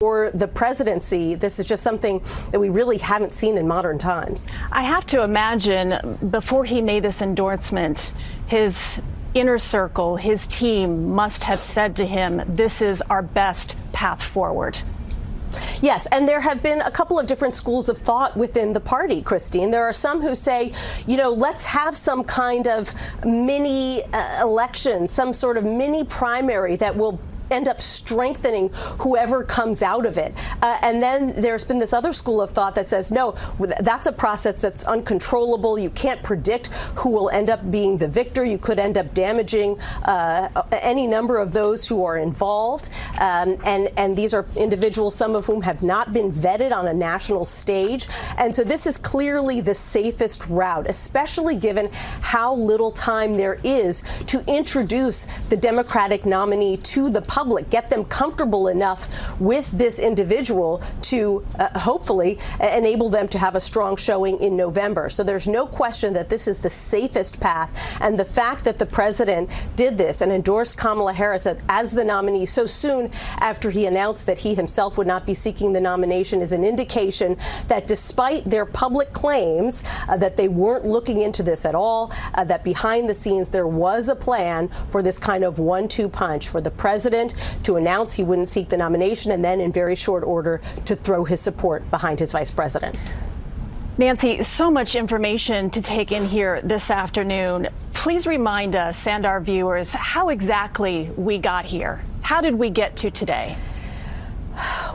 For the presidency, this is just something that we really haven't seen in modern times. I have to imagine before he made this endorsement, his inner circle, his team must have said to him, this is our best path forward. Yes, and there have been a couple of different schools of thought within the party, Christine. There are some who say, let's have some kind of mini election, some sort of mini primary that will end up strengthening whoever comes out of it. And then there's been this other school of thought that says, no, that's a process that's uncontrollable. You can't predict who will end up being the victor. You could end up damaging any number of those who are involved. And these are individuals, some of whom have not been vetted on a national stage. And so this is clearly the safest route, especially given how little time there is to introduce the Democratic nominee to the public, get them comfortable enough with this individual to hopefully enable them to have a strong showing in November. So there's no question that this is the safest path. And the fact that the president did this and endorsed Kamala Harris as the nominee so soon after he announced that he himself would not be seeking the nomination is an indication that despite their public claims that they weren't looking into this at all, that behind the scenes there was a plan for this kind of 1-2 punch for the president to announce he wouldn't seek the nomination and then in very short order to throw his support behind his vice president. Nancy, so much information to take in here this afternoon. Please remind us and our viewers how exactly we got here. How did we get to today?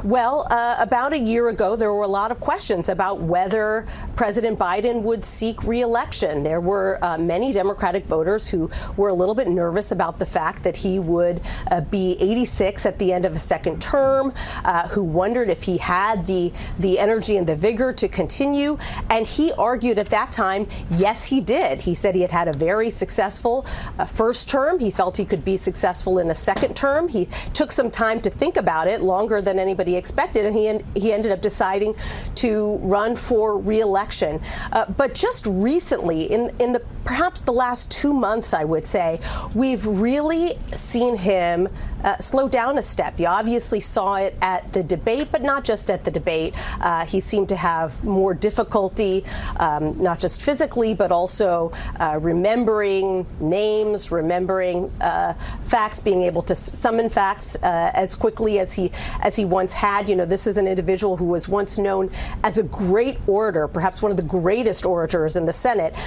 Well, about a year ago, there were a lot of questions about whether President Biden would seek re-election. There were many Democratic voters who were a little bit nervous about the fact that he would be 86 at the end of a second term, who wondered if he had the energy and the vigor to continue. And he argued at that time, yes, he did. He said he had had a very successful first term. He felt he could be successful in a second term. He took some time to think about it, longer than anybody expected, and he ended up deciding to run for re-election. But just recently, in the perhaps the last 2 months, I would say, we've really seen him slow down a step. You obviously saw it at the debate, but not just at the debate. He seemed to have more difficulty, not just physically, but also remembering names, remembering facts, being able to summon facts as quickly as he once had. This is an individual who was once known as a great orator, perhaps one of the greatest orators in the Senate,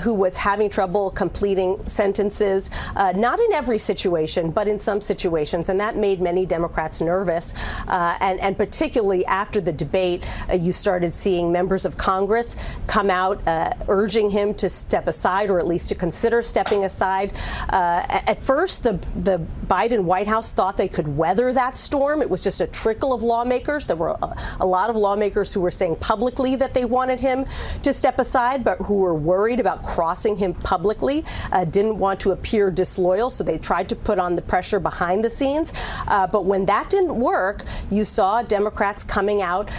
who was having trouble completing sentences, not in every situation, but in some situations. And that made many Democrats nervous. And particularly after the debate, you started seeing members of Congress come out urging him to step aside, or at least to consider stepping aside. At first, the Biden White House thought they could weather that storm. It was just a trickle of lawmakers. There were a lot of lawmakers who were saying publicly that they wanted him to step aside, but who were worried about crossing him publicly, didn't want to appear disloyal, so they tried to put on the pressure behind the scenes. But when that didn't work, you saw Democrats coming out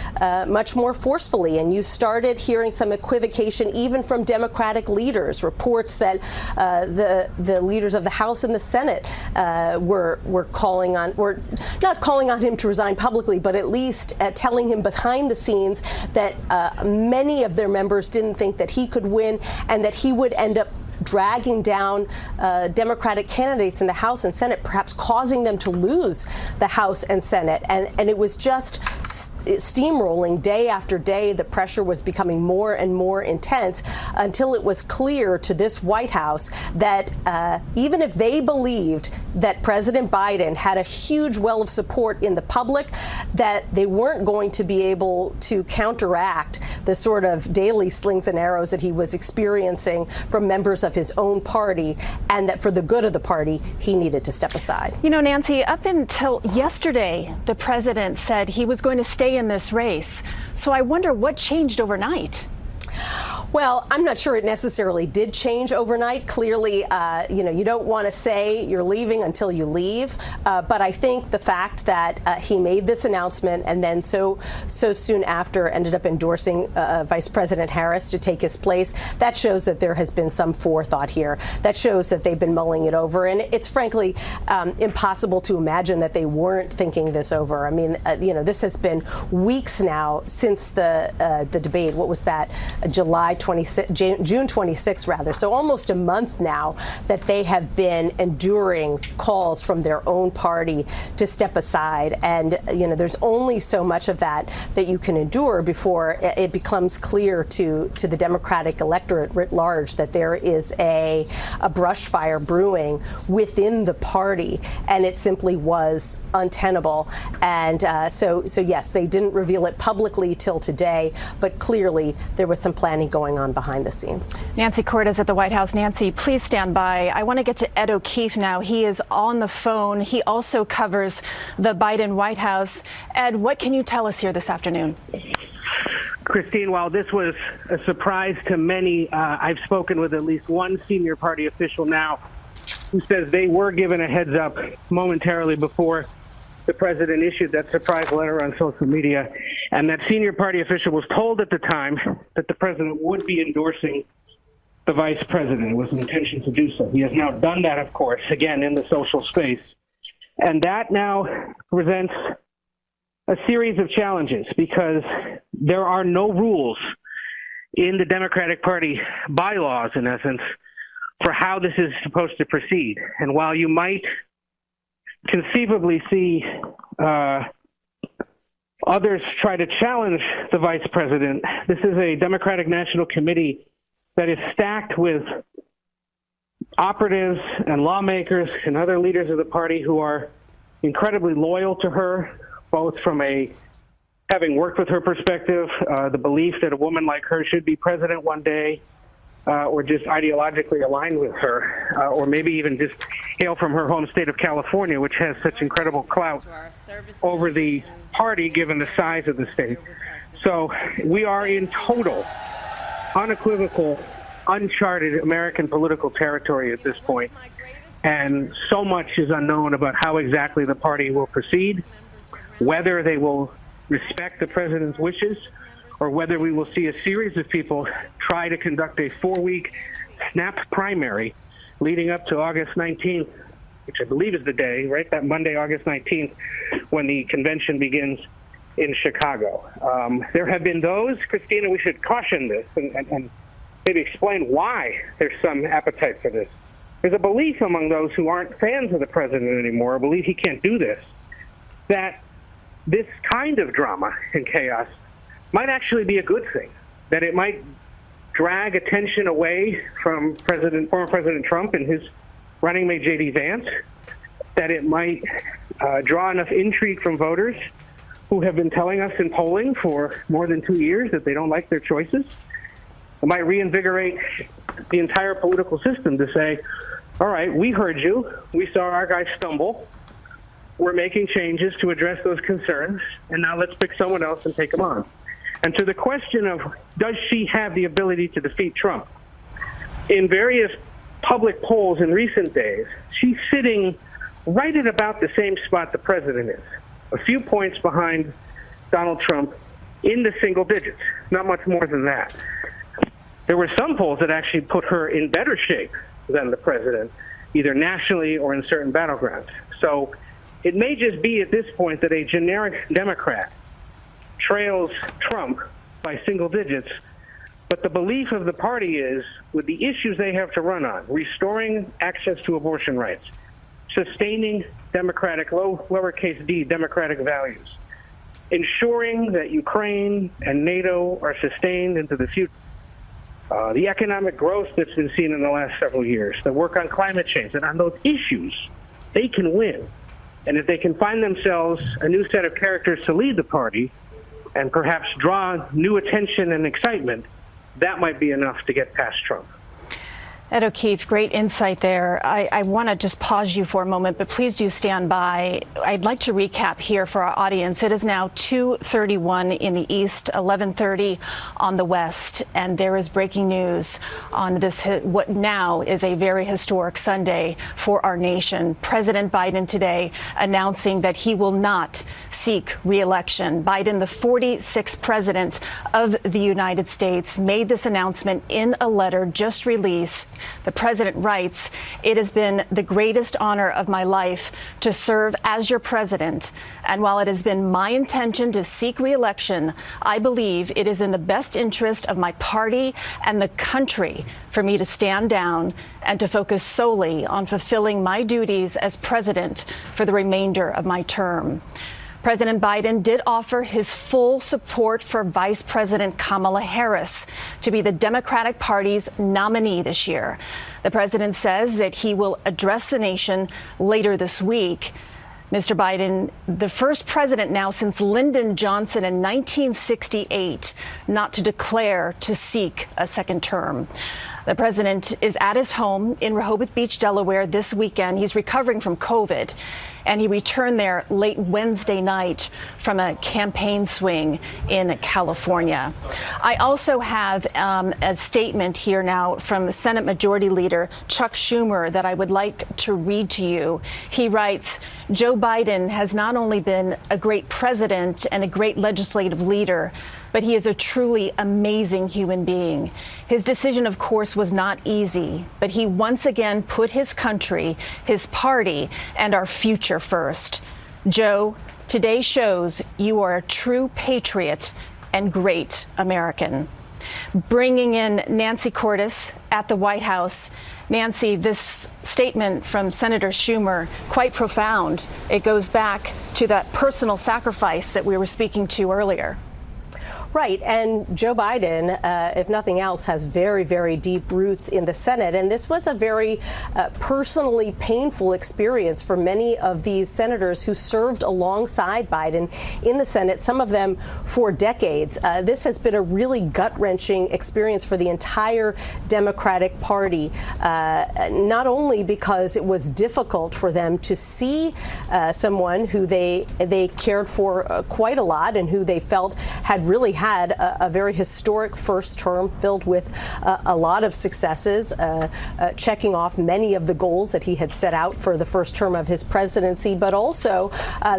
much more forcefully, and you started hearing some equivocation even from Democratic leaders, reports that the leaders of the House and the Senate were not calling on him to resign publicly, but at least telling him behind the scenes that many of their members didn't think that he could win and that he would end up dragging down Democratic candidates in the House and Senate, perhaps causing them to lose the House and Senate. And it was just steamrolling day after day. The pressure was becoming more and more intense until it was clear to this White House that even if they believed that President Biden had a huge well of support in the public, that they weren't going to be able to counteract the sort of daily slings and arrows that he was experiencing from members of his own party, and that for the good of the party, he needed to step aside. Nancy, up until yesterday, the president said he was going to stay in this race. So I wonder what changed overnight. Well, I'm not sure it necessarily did change overnight. Clearly, you don't want to say you're leaving until you leave. But I think the fact that he made this announcement and then so soon after ended up endorsing Vice President Harris to take his place, that shows that there has been some forethought here. That shows that they've been mulling it over. And it's frankly impossible to imagine that they weren't thinking this over. I mean, this has been weeks now since the debate. What was that? June 26th, rather. So almost a month now that they have been enduring calls from their own party to step aside. And, there's only so much of that you can endure before it becomes clear to the Democratic electorate writ large that there is a brush fire brewing within the party. And it simply was untenable. And so yes, they didn't reveal it publicly till today, but clearly there was some planning going on behind the scenes. Nancy Cortez at the White House. Nancy, please stand by. I want to get to Ed O'Keefe now. He is on the phone. He also covers the Biden White House. Ed, what can you tell us here this afternoon? Christine, while this was a surprise to many, I've spoken with at least one senior party official now who says they were given a heads up momentarily before the president issued that surprise letter on social media. And that senior party official was told at the time that the president would be endorsing the vice president. It was an intention to do so. He has now done that, of course, again, in the social space. And that now presents a series of challenges because there are no rules in the Democratic Party bylaws, in essence, for how this is supposed to proceed. And while you might conceivably see others try to challenge the vice president, this is a Democratic National Committee that is stacked with operatives and lawmakers and other leaders of the party who are incredibly loyal to her, both from having worked with her perspective, the belief that a woman like her should be president one day, or just ideologically aligned with her, or maybe even just hail from her home state of California, which has such incredible clout over the party given the size of the state. So we are in total, unequivocal, uncharted American political territory at this point. And so much is unknown about how exactly the party will proceed, whether they will respect the president's wishes, or whether we will see a series of people try to conduct a 4-week snap primary leading up to August 19th, which I believe is the day, right? That Monday, August 19th, when the convention begins in Chicago. There have been those, Christina, we should caution this and maybe explain why there's some appetite for this. There's a belief among those who aren't fans of the president anymore, believe he can't do this, that this kind of drama and chaos might actually be a good thing, that it might drag attention away from former President Trump and his running mate J.D. Vance, that it might draw enough intrigue from voters who have been telling us in polling for more than 2 years that they don't like their choices. It might reinvigorate the entire political system to say, all right, we heard you. We saw our guy stumble. We're making changes to address those concerns, and now let's pick someone else and take them on. And to the question of, does she have the ability to defeat Trump? In various public polls in recent days, she's sitting right at about the same spot the president is, a few points behind Donald Trump in the single digits, not much more than that. There were some polls that actually put her in better shape than the president, either nationally or in certain battlegrounds. So it may just be at this point that a generic Democrat trails Trump by single digits, but the belief of the party is, with the issues they have to run on, restoring access to abortion rights, sustaining democratic, lowercase d, democratic values, ensuring that Ukraine and NATO are sustained into the future, the economic growth that's been seen in the last several years, the work on climate change, and on those issues, they can win. And if they can find themselves a new set of characters to lead the party and perhaps draw new attention and excitement, that might be enough to get past Trump. Ed O'Keefe, great insight there. I want to just pause you for a moment, but please do stand by. I'd like to recap here for our audience. It is now 2:31 in the east, 11:30 on the west, and there is breaking news on this, what now is a very historic Sunday for our nation. President Biden today announcing that he will not seek re-election. Biden, the 46th president of the United States, made this announcement in a letter just released. The president writes, "It has been the greatest honor of my life to serve as your president. And while it has been my intention to seek re-election, I believe it is in the best interest of my party and the country for me to stand down and to focus solely on fulfilling my duties as president for the remainder of my term." President Biden did offer his full support for Vice President Kamala Harris to be the Democratic Party's nominee this year. The president says that he will address the nation later this week. Mr. Biden, the first president now since Lyndon Johnson in 1968 not to declare to seek a second term. The president is at his home in Rehoboth Beach, Delaware this weekend. He's recovering from COVID, and he returned there late Wednesday night from a campaign swing in California. I also have a statement here now from Senate Majority Leader Chuck Schumer that I would like to read to you. He writes, "Joe Biden has not only been a great president and a great legislative leader, but he is a truly amazing human being. His decision, of course, was not easy, but he once again put his country, his party, and our future first. Joe, today shows you are a true patriot and great American." Bringing in Nancy Cordes at the White House. Nancy, this statement from Senator Schumer, quite profound. It goes back to that personal sacrifice that we were speaking to earlier. Right. And Joe Biden, if nothing else, has very, very deep roots in the Senate. And this was a very personally painful experience for many of these senators who served alongside Biden in the Senate, some of them for decades. This has been a really gut-wrenching experience for the entire Democratic Party, not only because it was difficult for them to see someone who they cared for quite a lot and who they felt had really had a very historic first term filled with a lot of successes, checking off many of the goals that he had set out for the first term of his presidency, but also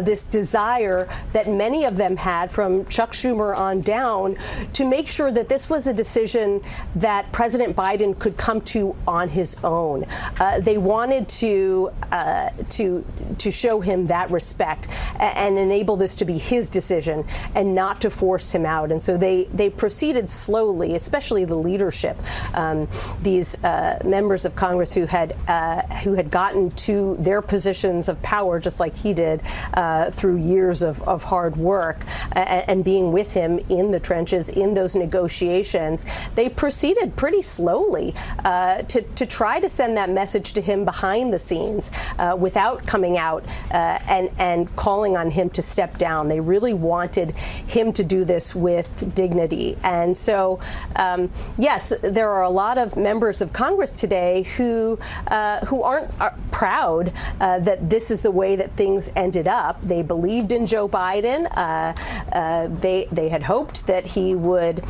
this desire that many of them had from Chuck Schumer on down to make sure that this was a decision that President Biden could come to on his own. They wanted to show him that respect and enable this to be his decision and not to force him out. And so they proceeded slowly, especially the leadership. These members of Congress who had gotten to their positions of power, just like he did, through years of hard work and being with him in the trenches in those negotiations, they proceeded pretty slowly to try to send that message to him behind the scenes without coming out and calling on him to step down. They really wanted him to do this with dignity. And so, yes, there are a lot of members of Congress today who aren't proud that this is the way that things ended up. They believed in Joe Biden. They had hoped that he would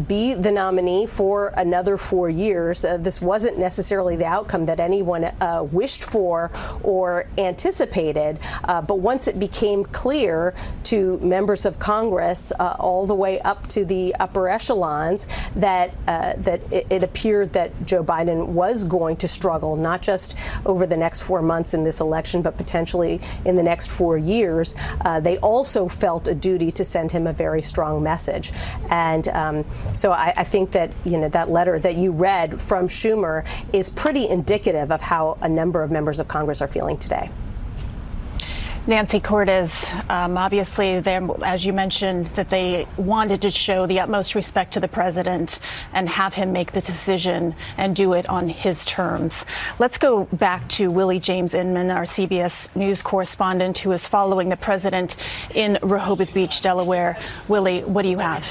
be the nominee for another 4 years. This wasn't necessarily the outcome that anyone wished for or anticipated. But once it became clear to members of Congress all the way up to the upper echelons that it appeared that Joe Biden was going to struggle, not just over the next 4 months in this election, but potentially in the next 4 years, they also felt a duty to send him a very strong message. And so I think that, that letter that you read from Schumer is pretty indicative of how a number of members of Congress are feeling today. Nancy Cortez, obviously, as you mentioned, that they wanted to show the utmost respect to the president and have him make the decision and do it on his terms. Let's go back to Willie James Inman, our CBS News correspondent, who is following the president in Rehoboth Beach, Delaware. Willie, what do you have?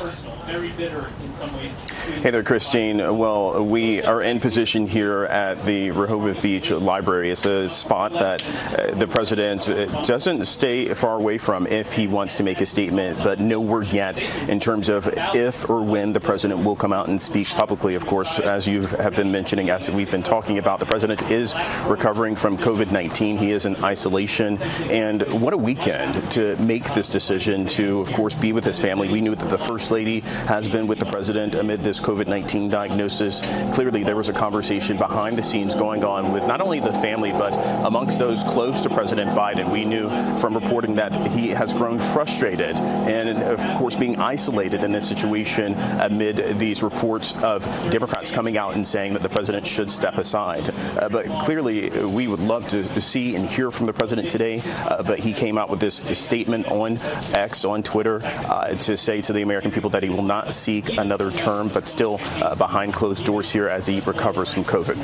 Hey there, Christine. Well, we are in position here at the Rehoboth Beach Library. It's a spot that the president doesn't stay far away from if he wants to make a statement, but no word yet in terms of if or when the president will come out and speak publicly. Of course, as you have been mentioning, as we've been talking about, the president is recovering from COVID-19. He is in isolation. And what a weekend to make this decision to, of course, be with his family. We knew that the First Lady has been with the president amid this COVID-19 diagnosis. Clearly, there was a conversation behind the scenes going on with not only the family, but amongst those close to President Biden. We knew from reporting that he has grown frustrated and, of course, being isolated in this situation amid these reports of Democrats coming out and saying that the president should step aside. But clearly, we would love to see and hear from the president today. But he came out with this statement on X, on Twitter, to say to the American people that he will not seek another term, but still behind closed doors here as he recovers from COVID.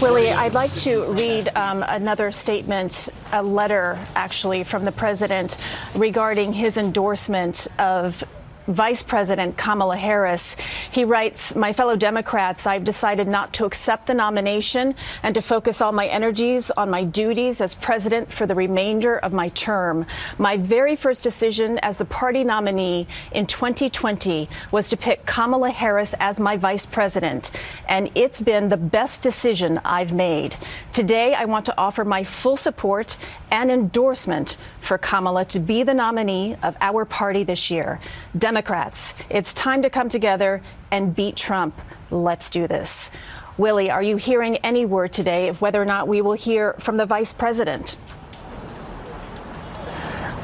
Willie, I'd like to read another statement, a letter actually from the president regarding his endorsement of Vice President Kamala Harris. He writes, "My fellow Democrats, I've decided not to accept the nomination and to focus all my energies on my duties as president for the remainder of my term. My very first decision as the party nominee in 2020 was to pick Kamala Harris as my vice president, and it's been the best decision I've made. Today, I want to offer my full support and endorsement for Kamala to be the nominee of our party this year. Democrats, it's time to come together and beat Trump. Let's do this." Willie, are you hearing any word today of whether or not we will hear from the vice president?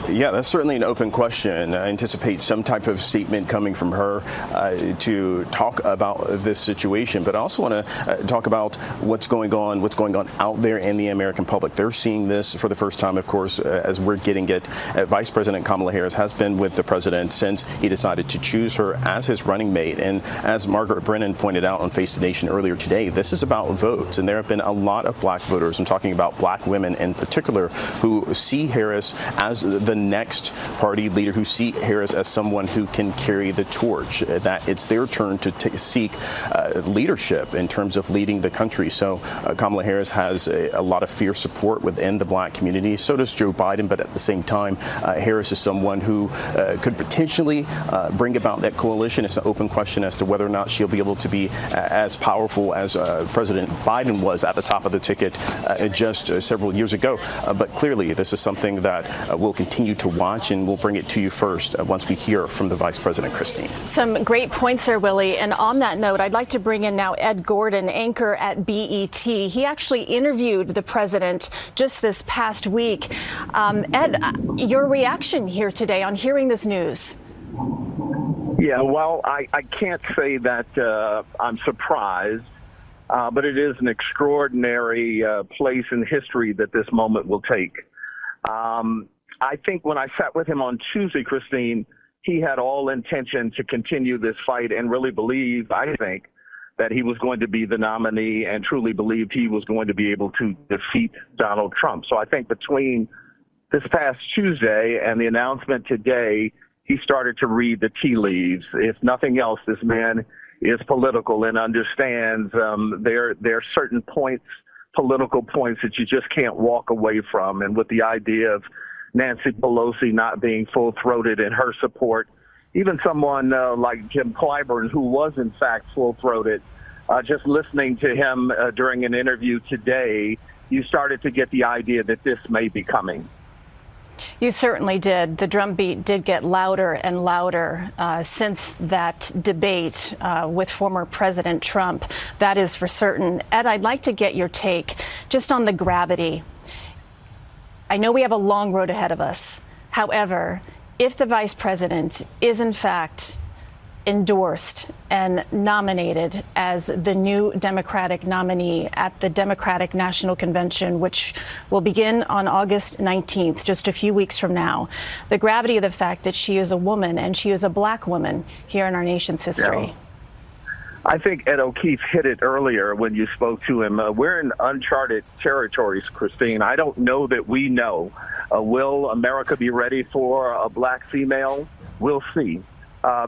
Yeah, that's certainly an open question. I anticipate some type of statement coming from her to talk about this situation. But I also want to talk about what's going on out there in the American public. They're seeing this for the first time, of course, as we're getting it. Vice President Kamala Harris has been with the president since he decided to choose her as his running mate. And as Margaret Brennan pointed out on Face the Nation earlier today, this is about votes. And there have been a lot of black voters, I'm talking about black women in particular, who see Harris as the next party leader, who see Harris as someone who can carry the torch, that it's their turn to seek leadership in terms of leading the country. So Kamala Harris has a lot of fierce support within the black community. So does Joe Biden. But at the same time, Harris is someone who could potentially bring about that coalition. It's an open question as to whether or not she'll be able to be as powerful as President Biden was at the top of the ticket just several years ago. But clearly, this is something that we'll continue to watch, and we'll bring it to you first once we hear from the Vice President, Christine. Some great points there, Willie. And on that note, I'd like to bring in now Ed Gordon, anchor at BET. He actually interviewed the president just this past week. Ed, your reaction here today on hearing this news? Yeah, well, I can't say that I'm surprised, but it is an extraordinary place in history that this moment will take. I think when I sat with him on Tuesday, Christine, he had all intention to continue this fight and really believed, I think, that he was going to be the nominee and truly believed he was going to be able to defeat Donald Trump. So I think between this past Tuesday and the announcement today, he started to read the tea leaves. If nothing else, this man is political and understands there are certain points, political points, that you just can't walk away from. And with the idea of Nancy Pelosi not being full-throated in her support, even someone like Jim Clyburn, who was in fact full-throated, just listening to him during an interview today, you started to get the idea that this may be coming. You certainly did. The drumbeat did get louder and louder since that debate with former President Trump. That is for certain. Ed, I'd like to get your take just on the gravity. I know we have a long road ahead of us. However, if the vice president is in fact endorsed and nominated as the new Democratic nominee at the Democratic National Convention, which will begin on August 19th, just a few weeks from now. The gravity of the fact that she is a woman, and she is a black woman here in our nation's history. Yeah. I think Ed O'Keefe hit it earlier when you spoke to him. We're in uncharted territories, Christine. I don't know that we know. Will America be ready for a black female? We'll see.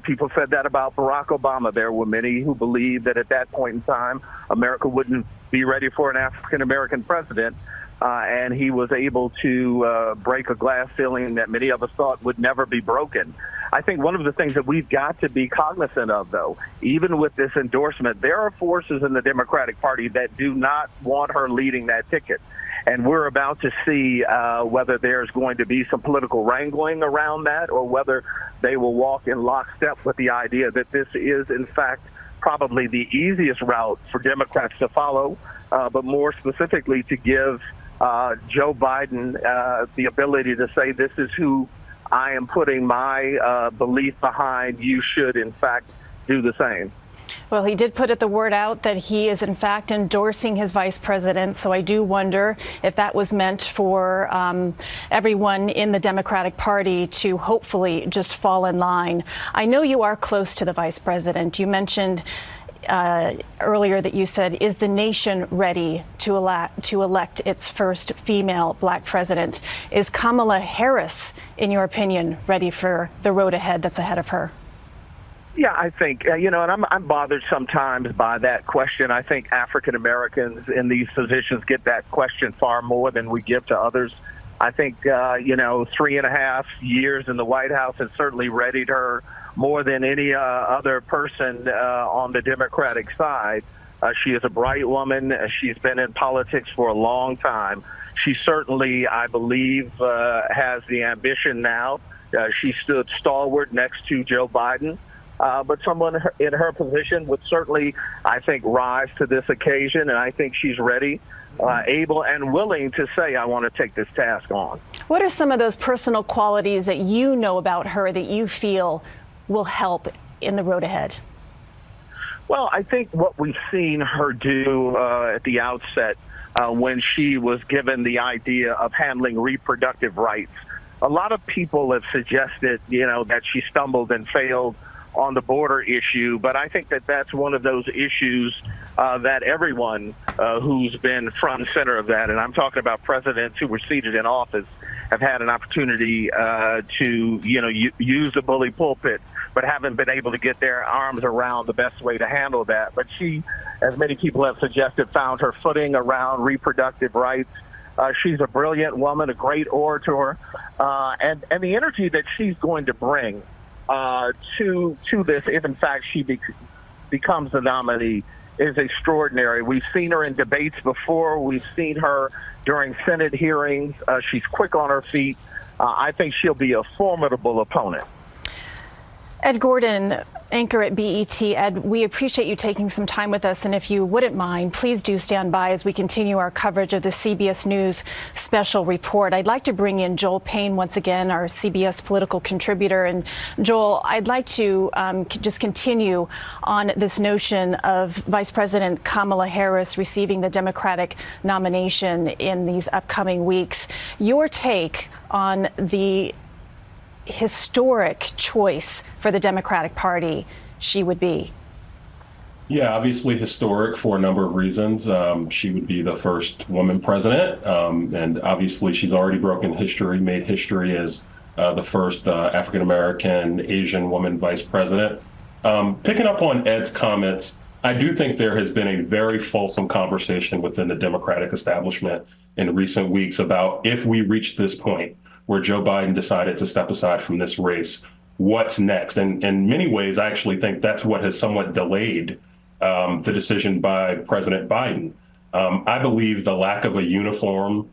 People said that about Barack Obama. There were many who believed that at that point in time, America wouldn't be ready for an African-American president. And he was able to break a glass ceiling that many of us thought would never be broken. I think one of the things that we've got to be cognizant of, though, even with this endorsement, there are forces in the Democratic Party that do not want her leading that ticket. And we're about to see whether there's going to be some political wrangling around that, or whether they will walk in lockstep with the idea that this is, in fact, probably the easiest route for Democrats to follow, but more specifically to give Joe Biden the ability to say, this is who I am putting my belief behind. You should, in fact, do the same. Well, he did put the word out that he is, in fact, endorsing his vice president. So I do wonder if that was meant for everyone in the Democratic Party to hopefully just fall in line. I know you are close to the vice president. You mentioned earlier that you said, is the nation ready to elect its first female black president? Is Kamala Harris, in your opinion, ready for the road ahead that's ahead of her? Yeah, I think, and I'm bothered sometimes by that question. I think African Americans in these positions get that question far more than we give to others. I think, 3.5 years in the White House has certainly readied her more than any other person on the Democratic side. She is a bright woman. She's been in politics for a long time. She certainly, I believe, has the ambition now. She stood stalwart next to Joe Biden. But someone in her position would certainly, I think, rise to this occasion, and I think she's ready, able, and willing to say, I want to take this task on. What are some of those personal qualities that you know about her that you feel will help in the road ahead? Well, I think what we've seen her do at the outset when she was given the idea of handling reproductive rights, a lot of people have suggested, that she stumbled and failed on the border issue, but I think that that's one of those issues that everyone who's been front and center of that, and I'm talking about presidents who were seated in office, have had an opportunity to, use the bully pulpit, but haven't been able to get their arms around the best way to handle that. But she, as many people have suggested, found her footing around reproductive rights. She's a brilliant woman, a great orator, and the energy that she's going to bring to this, if in fact she becomes the nominee, is extraordinary. We've seen her in debates before. We've seen her during Senate hearings. She's quick on her feet. I think she'll be a formidable opponent. Ed Gordon, anchor at BET. Ed, we appreciate you taking some time with us, and if you wouldn't mind, please do stand by as we continue our coverage of the CBS News special report. I'd like to bring in Joel Payne once again, our CBS political contributor. And Joel, I'd like to just continue on this notion of Vice President Kamala Harris receiving the Democratic nomination in these upcoming weeks. Your take on the historic choice for the Democratic Party she would be? Yeah, obviously historic for a number of reasons. She would be the first woman president, and obviously she's already broken history, made history as the first African-American Asian woman vice president. Picking up on Ed's comments, I do think there has been a very fulsome conversation within the Democratic establishment in recent weeks about, if we reach this point where Joe Biden decided to step aside from this race, what's next? And in many ways, I actually think that's what has somewhat delayed the decision by President Biden. I believe the lack of a uniform,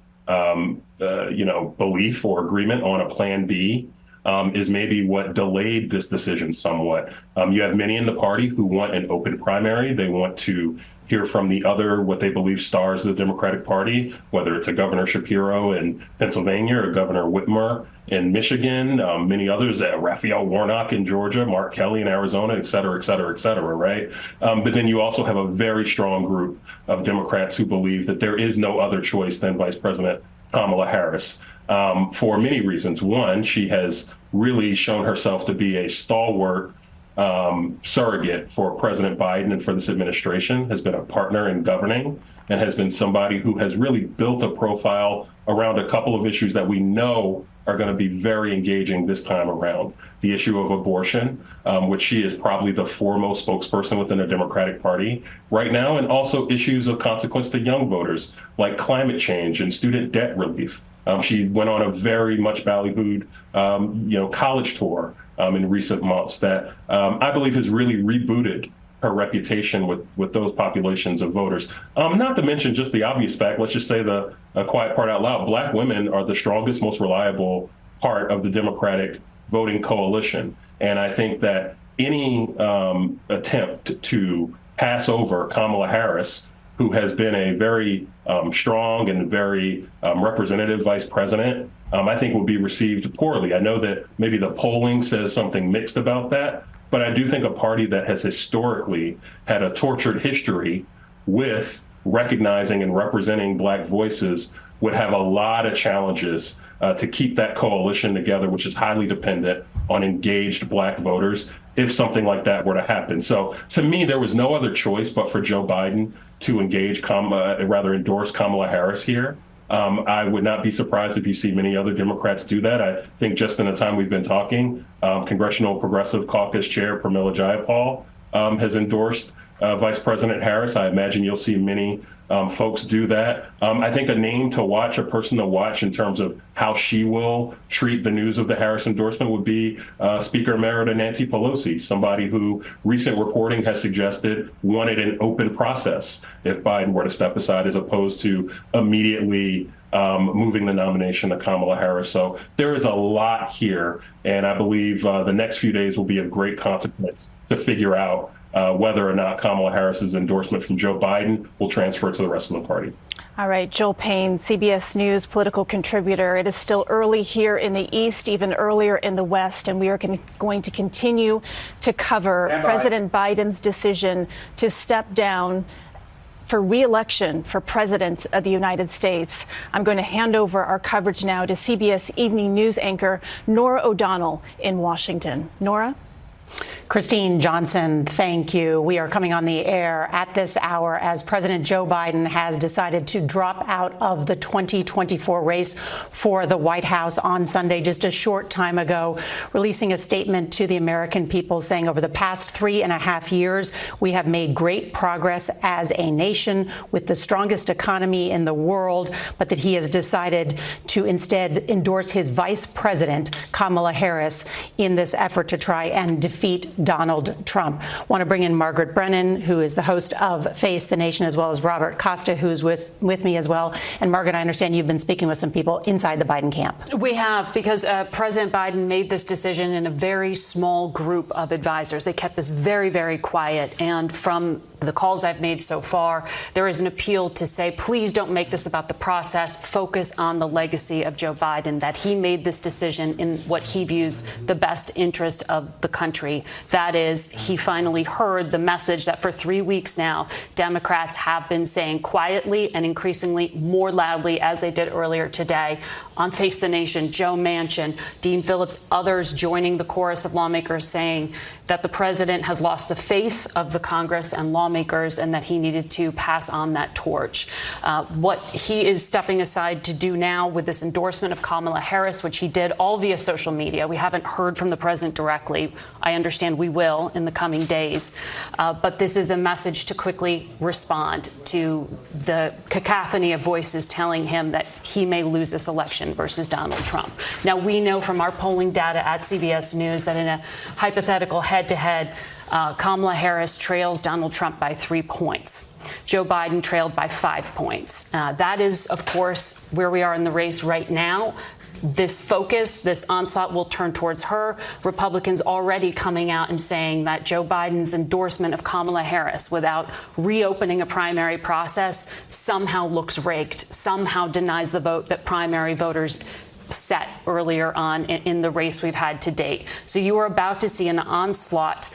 belief or agreement on a plan B is maybe what delayed this decision somewhat. You have many in the party who want an open primary. They want to hear from the other, what they believe stars of the Democratic Party, whether it's a Governor Shapiro in Pennsylvania or Governor Whitmer in Michigan, many others, Raphael Warnock in Georgia, Mark Kelly in Arizona, et cetera, et cetera, et cetera, right? But then you also have a very strong group of Democrats who believe that there is no other choice than Vice President Kamala Harris for many reasons. One, she has really shown herself to be a stalwart surrogate for President Biden and for this administration, has been a partner in governing, and has been somebody who has really built a profile around a couple of issues that we know are going to be very engaging this time around. The issue of abortion, which she is probably the foremost spokesperson within the Democratic Party right now, and also issues of consequence to young voters like climate change and student debt relief. She went on a very much ballyhooed, college tour in recent months that I believe has really rebooted her reputation with those populations of voters. Not to mention just the obvious fact, let's just say the quiet part out loud, Black women are the strongest, most reliable part of the Democratic voting coalition. And I think that any attempt to pass over Kamala Harris, who has been a very strong and very representative vice president, I think will be received poorly. I know that maybe the polling says something mixed about that, but I do think a party that has historically had a tortured history with recognizing and representing Black voices would have a lot of challenges to keep that coalition together, which is highly dependent on engaged Black voters, if something like that were to happen. So to me, there was no other choice but for Joe Biden to endorse Kamala Harris here. I would not be surprised if you see many other Democrats do that. I think just in the time we've been talking, Congressional Progressive Caucus Chair Pramila Jayapal has endorsed Vice President Harris. I imagine you'll see many folks do that. I think a name to watch, a person to watch in terms of how she will treat the news of the Harris endorsement would be Speaker Emerita Nancy Pelosi, somebody who recent reporting has suggested wanted an open process if Biden were to step aside, as opposed to immediately moving the nomination to Kamala Harris. So there is a lot here, and I believe the next few days will be of great consequence to figure out whether or not Kamala Harris's endorsement from Joe Biden will transfer to the rest of the party. All right, Joel Payne, CBS News political contributor. It is still early here in the East, even earlier in the West, and we are going to continue to cover President Biden's decision to step down for re-election for President of the United States. I'm going to hand over our coverage now to CBS Evening News anchor Norah O'Donnell in Washington. Norah? Christine Johnson, thank you. We are coming on the air at this hour as President Joe Biden has decided to drop out of the 2024 race for the White House on Sunday, just a short time ago, releasing a statement to the American people saying over the past 3.5 years, we have made great progress as a nation with the strongest economy in the world, but that he has decided to instead endorse his vice president, Kamala Harris, in this effort to try and defeat Donald Trump. I want to bring in Margaret Brennan, who is the host of Face the Nation, as well as Robert Costa, who's with me as well. And Margaret, I understand you've been speaking with some people inside the Biden camp. We have, because President Biden made this decision in a very small group of advisors. They kept this very, very quiet. And from the calls I've made so far, there is an appeal to say, please don't make this about the process. Focus on the legacy of Joe Biden, that he made this decision in what he views the best interest of the country. That is, he finally heard the message that for 3 weeks now, Democrats have been saying quietly and increasingly more loudly, as they did earlier today on Face the Nation. Joe Manchin, Dean Phillips, others joining the chorus of lawmakers saying that the president has lost the faith of the Congress and lawmakers and that he needed to pass on that torch. What he is stepping aside to do now with this endorsement of Kamala Harris, which he did all via social media. We haven't heard from the president directly. I understand we will in the coming days. But this is a message to quickly respond to the cacophony of voices telling him that he may lose this election versus Donald Trump. Now, we know from our polling data at CBS News that in a hypothetical head-to-head, Kamala Harris trails Donald Trump by 3 points. Joe Biden trailed by 5 points. That is, of course, where we are in the race right now. this focus, this onslaught will turn towards her. Republicans already coming out and saying that Joe Biden's endorsement of Kamala Harris without reopening a primary process somehow looks rigged, somehow denies the vote that primary voters set earlier on in the race we've had to date. So you are about to see an onslaught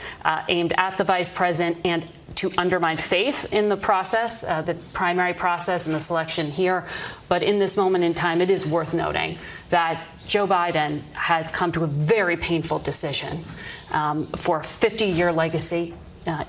aimed at the vice president and to undermine faith in the process, the primary process and the selection here. But in this moment in time, it is worth noting that Joe Biden has come to a very painful decision for a 50-year legacy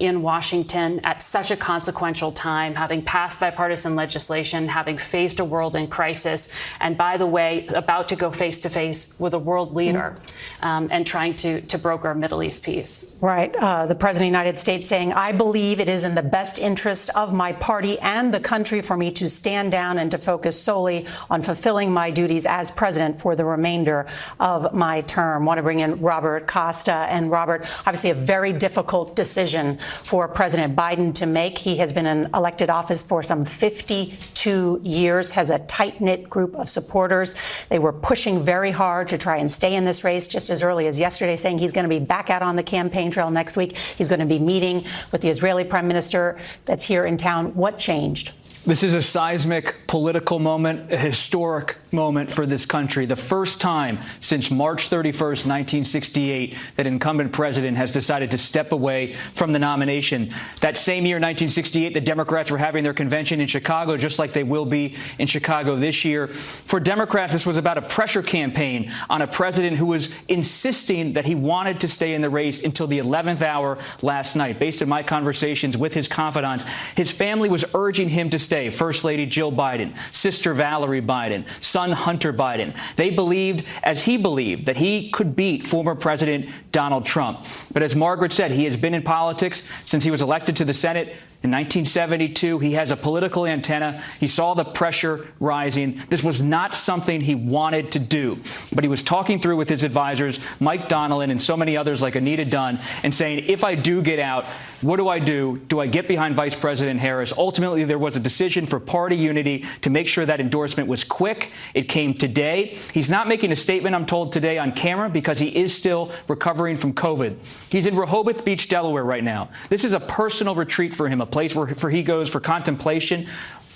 in Washington at such a consequential time, having passed bipartisan legislation, having faced a world in crisis, and by the way, about to go face to face with a world leader and trying to broker Middle East peace. Right. The President of the United States saying, I believe it is in the best interest of my party and the country for me to stand down and to focus solely on fulfilling my duties as president for the remainder of my term. Want to bring in Robert Costa. And Robert, obviously a very difficult decision for President Biden to make. He has been in elected office for some 52 years, has a tight-knit group of supporters. They were pushing very hard to try and stay in this race just as early as yesterday, saying he's going to be back out on the campaign trail next week. He's going to be meeting with the Israeli prime minister that's here in town. What changed? This is a seismic political moment, a historic moment for this country. The first time since March 31st, 1968, that an incumbent president has decided to step away from the nomination. That same year, 1968, the Democrats were having their convention in Chicago, just like they will be in Chicago this year. For Democrats, this was about a pressure campaign on a president who was insisting that he wanted to stay in the race until the 11th hour last night. Based on my conversations with his confidants, his family was urging him to stay. First Lady Jill Biden, Sister Valerie Biden, son Hunter Biden. They believed, as he believed, that he could beat former President Donald Trump. But as Margaret said, he has been in politics since he was elected to the Senate in 1972. He has a political antenna. He saw the pressure rising. This was not something he wanted to do. But he was talking through with his advisors, Mike Donnellan and so many others like Anita Dunn, and saying, if I do get out, what do I do? Do I get behind Vice President Harris? Ultimately, there was a decision for party unity to make sure that endorsement was quick. It came today. He's not making a statement, I'm told, today on camera because he is still recovering from COVID. He's in Rehoboth Beach, Delaware right now. This is a personal retreat for him, a place where he goes for contemplation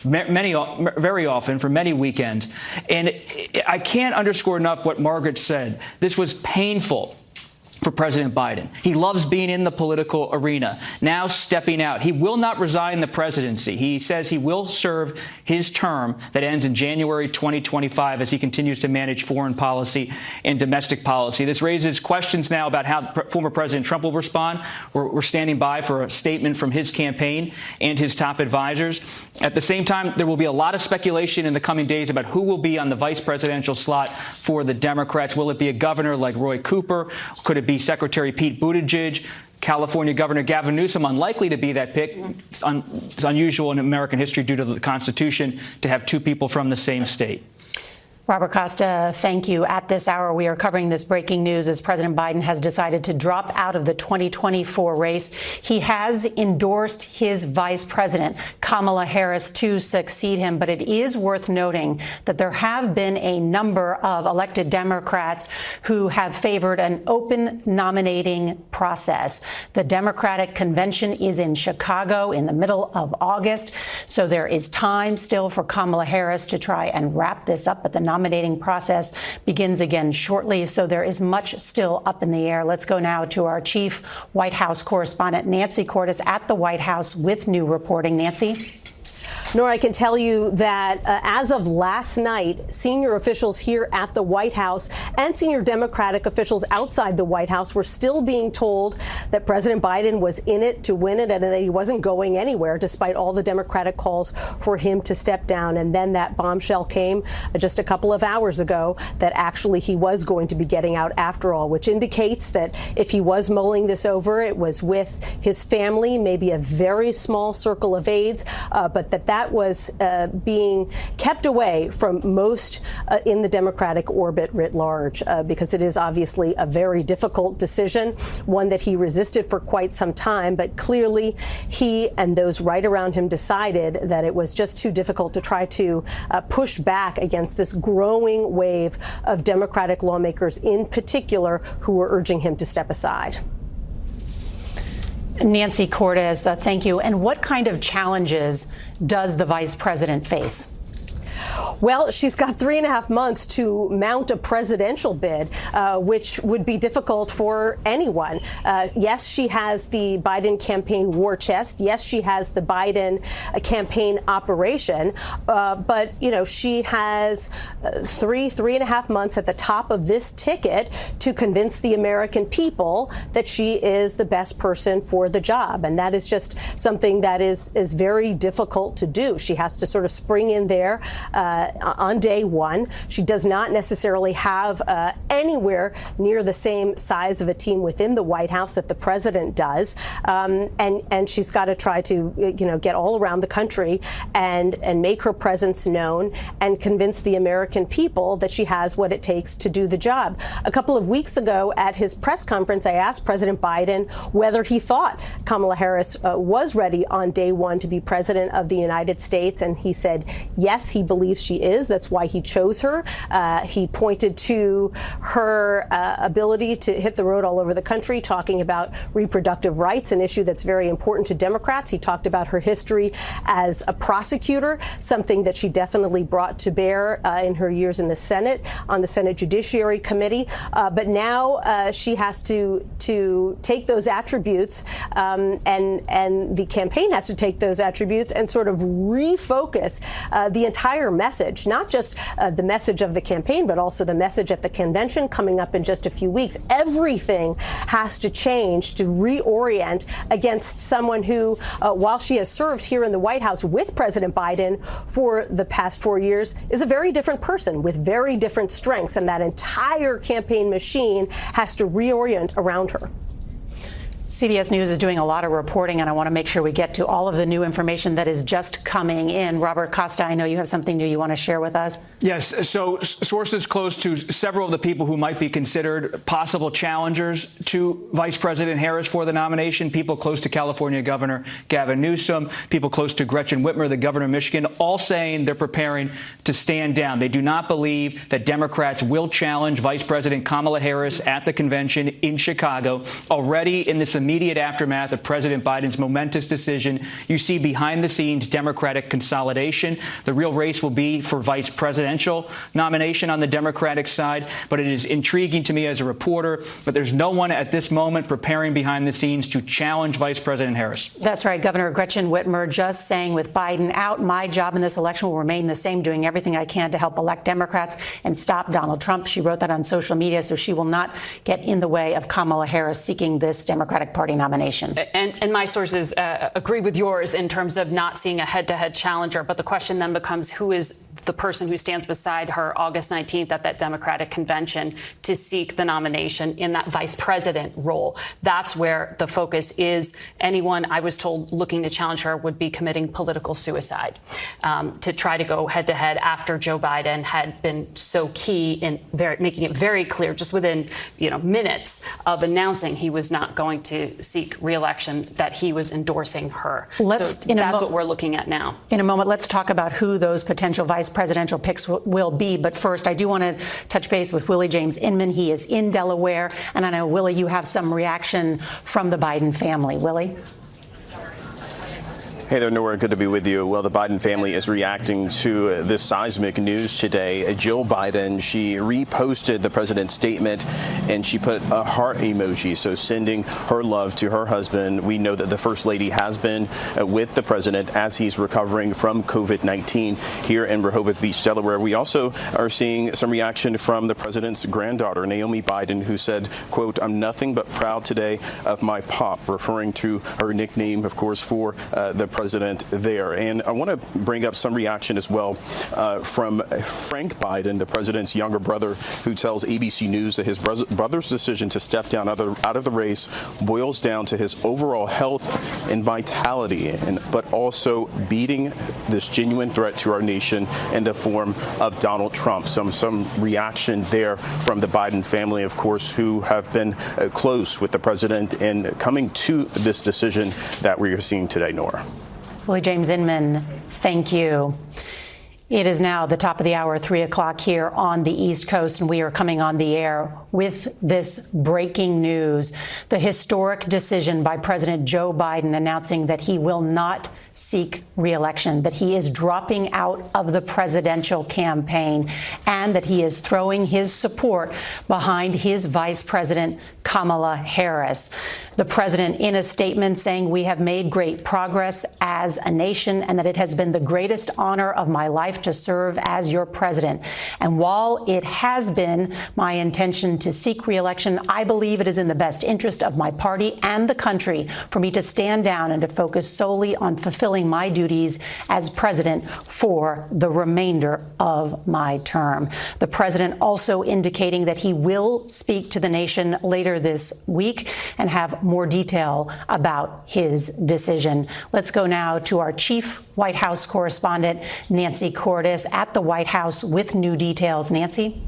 very often for many weekends. And I can't underscore enough what Margaret said. This was painful for President Biden. He loves being in the political arena. Now stepping out. He will not resign the presidency. He says he will serve his term that ends in January 2025 as he continues to manage foreign policy and domestic policy. This raises questions now about how former President Trump will respond. We're standing by for a statement from his campaign and his top advisors. At the same time, there will be a lot of speculation in the coming days about who will be on the vice presidential slot for the Democrats. Will it be a governor like Roy Cooper? Could it be Secretary Pete Buttigieg? California Governor Gavin Newsom, unlikely to be that pick. It's unusual in American history due to the Constitution to have two people from the same state. Robert Costa, thank you. At this hour, we are covering this breaking news as President Biden has decided to drop out of the 2024 race. He has endorsed his vice president, Kamala Harris, to succeed him. But it is worth noting that there have been a number of elected Democrats who have favored an open nominating process. The Democratic convention is in Chicago in the middle of August. So there is time still for Kamala Harris to try and wrap this up. But the nominating process begins again shortly, so there is much still up in the air. Let's go now to our chief White House correspondent, Nancy Cordes, at the White House with new reporting. Nancy? Nora, I can tell you that as of last night, senior officials here at the White House and senior Democratic officials outside the White House were still being told that President Biden was in it to win it and that he wasn't going anywhere, despite all the Democratic calls for him to step down. And then that bombshell came just a couple of hours ago that actually he was going to be getting out after all, which indicates that if he was mulling this over, it was with his family, maybe a very small circle of aides, but that that was being kept away from most in the Democratic orbit writ large, because it is obviously a very difficult decision, one that he resisted for quite some time. But clearly, he and those right around him decided that it was just too difficult to try to push back against this growing wave of Democratic lawmakers in particular who were urging him to step aside. Nancy Cortez, thank you. And what kind of challenges does the vice president face? Well, she's got 3.5 months to mount a presidential bid, which would be difficult for anyone. Yes, she has the Biden campaign war chest. Yes, she has the Biden campaign operation. But, you know, she has 3.5 months at the top of this ticket to convince the American people that she is the best person for the job. And that is just something that is very difficult to do. She has to sort of spring in there on day one. She does not necessarily have anywhere near the same size of a team within the White House that the president does, and she's got to try to get all around the country and make her presence known and convince the American people that she has what it takes to do the job. A couple of weeks ago at his press conference, I asked President Biden whether he thought Kamala Harris was ready on day one to be president of the United States, and he said yes, he believes she is. That's why he chose her. He pointed to her ability to hit the road all over the country, talking about reproductive rights, an issue that's very important to Democrats. He talked about her history as a prosecutor, something that she definitely brought to bear in her years in the Senate, on the Senate Judiciary Committee. But now she has to take those attributes, and the campaign has to take those attributes and sort of refocus the entire message, not just the message of the campaign, but also the message at the convention coming up in just a few weeks. Everything has to change to reorient against someone who, while she has served here in the White House with President Biden for the past 4 years, is a very different person with very different strengths. And that entire campaign machine has to reorient around her. CBS News is doing a lot of reporting, and I want to make sure we get to all of the new information that is just coming in. Robert Costa, I know you have something new you want to share with us. Yes. So sources close to several of the people who might be considered possible challengers to Vice President Harris for the nomination, people close to California Governor Gavin Newsom, people close to Gretchen Whitmer, the governor of Michigan, all saying they're preparing to stand down. They do not believe that Democrats will challenge Vice President Kamala Harris at the convention in Chicago. Already in this immediate aftermath of President Biden's momentous decision, you see behind the scenes Democratic consolidation. The real race will be for vice presidential nomination on the Democratic side. But it is intriguing to me as a reporter that there's no one at this moment preparing behind the scenes to challenge Vice President Harris. That's right. Governor Gretchen Whitmer just saying, with Biden out, my job in this election will remain the same, doing everything I can to help elect Democrats and stop Donald Trump. She wrote that on social media, so she will not get in the way of Kamala Harris seeking this Democratic Party nomination. And my sources agree with yours in terms of not seeing a head-to-head challenger. But the question then becomes, who is the person who stands beside her August 19th at that Democratic convention to seek the nomination in that vice president role? That's where the focus is. Anyone, I was told, looking to challenge her would be committing political suicide to try to go head-to-head after Joe Biden had been so key in making it very clear, just within minutes of announcing he was not going to seek re-election, that he was endorsing her. So that's what we're looking at now. In a moment, let's talk about who those potential vice presidential picks will be. But first, I do want to touch base with Willie James Inman. He is in Delaware. And I know, Willie, you have some reaction from the Biden family. Willie? Hey there, Nora. Good to be with you. Well, the Biden family is reacting to this seismic news today. Jill Biden, she reposted the president's statement and she put a heart emoji, so sending her love to her husband. We know that the First Lady has been with the president as he's recovering from COVID-19 here in Rehoboth Beach, Delaware. We also are seeing some reaction from the president's granddaughter, Naomi Biden, who said, quote, "I'm nothing but proud today of my pop," referring to her nickname, of course, for the president there. And I want to bring up some reaction as well from Frank Biden, the president's younger brother, who tells ABC News that his brother's decision to step down out of the race boils down to his overall health and vitality, but also beating this genuine threat to our nation in the form of Donald Trump. Some reaction there from the Biden family, of course, who have been close with the president in coming to this decision that we are seeing today, Nora. Willie James Inman, thank you. It is now the top of the hour, 3 o'clock here on the East Coast, and we are coming on the air with this breaking news. The historic decision by President Joe Biden announcing that he will not seek re-election, that he is dropping out of the presidential campaign, and that he is throwing his support behind his Vice President, Kamala Harris. The president, in a statement, saying, "We have made great progress as a nation, and that it has been the greatest honor of my life to serve as your president. And while it has been my intention to seek re-election, I believe it is in the best interest of my party and the country for me to stand down and to focus solely on fulfilling my duties as president for the remainder of my term." The president also indicating that he will speak to the nation later this week and have more detail about his decision. Let's go now to our chief White House correspondent, Nancy Cordes, at the White House with new details. Nancy?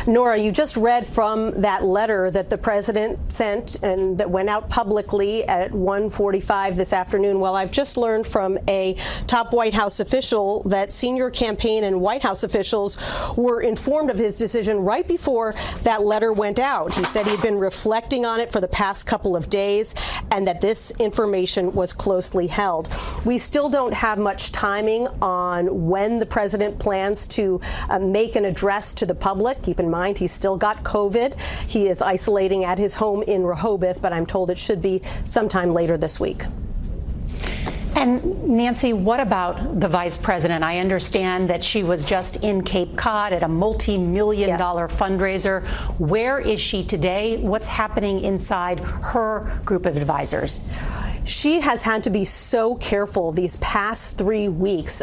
Nora, you just read from that letter that the president sent and that went out publicly at 1:45 this afternoon. Well, I've just learned from a top White House official that senior campaign and White House officials were informed of his decision right before that letter went out. He said he'd been reflecting on it for the past couple of days and that this information was closely held. We still don't have much timing on when the president plans to make an address to the public. Keep in mind, he's still got COVID. He is isolating at his home in Rehoboth, but I'm told it should be sometime later this week. And Nancy, what about the vice president? I understand that she was just in Cape Cod at a multi-million-dollar fundraiser. Where is she today? What's happening inside her group of advisors? She has had to be so careful these past 3 weeks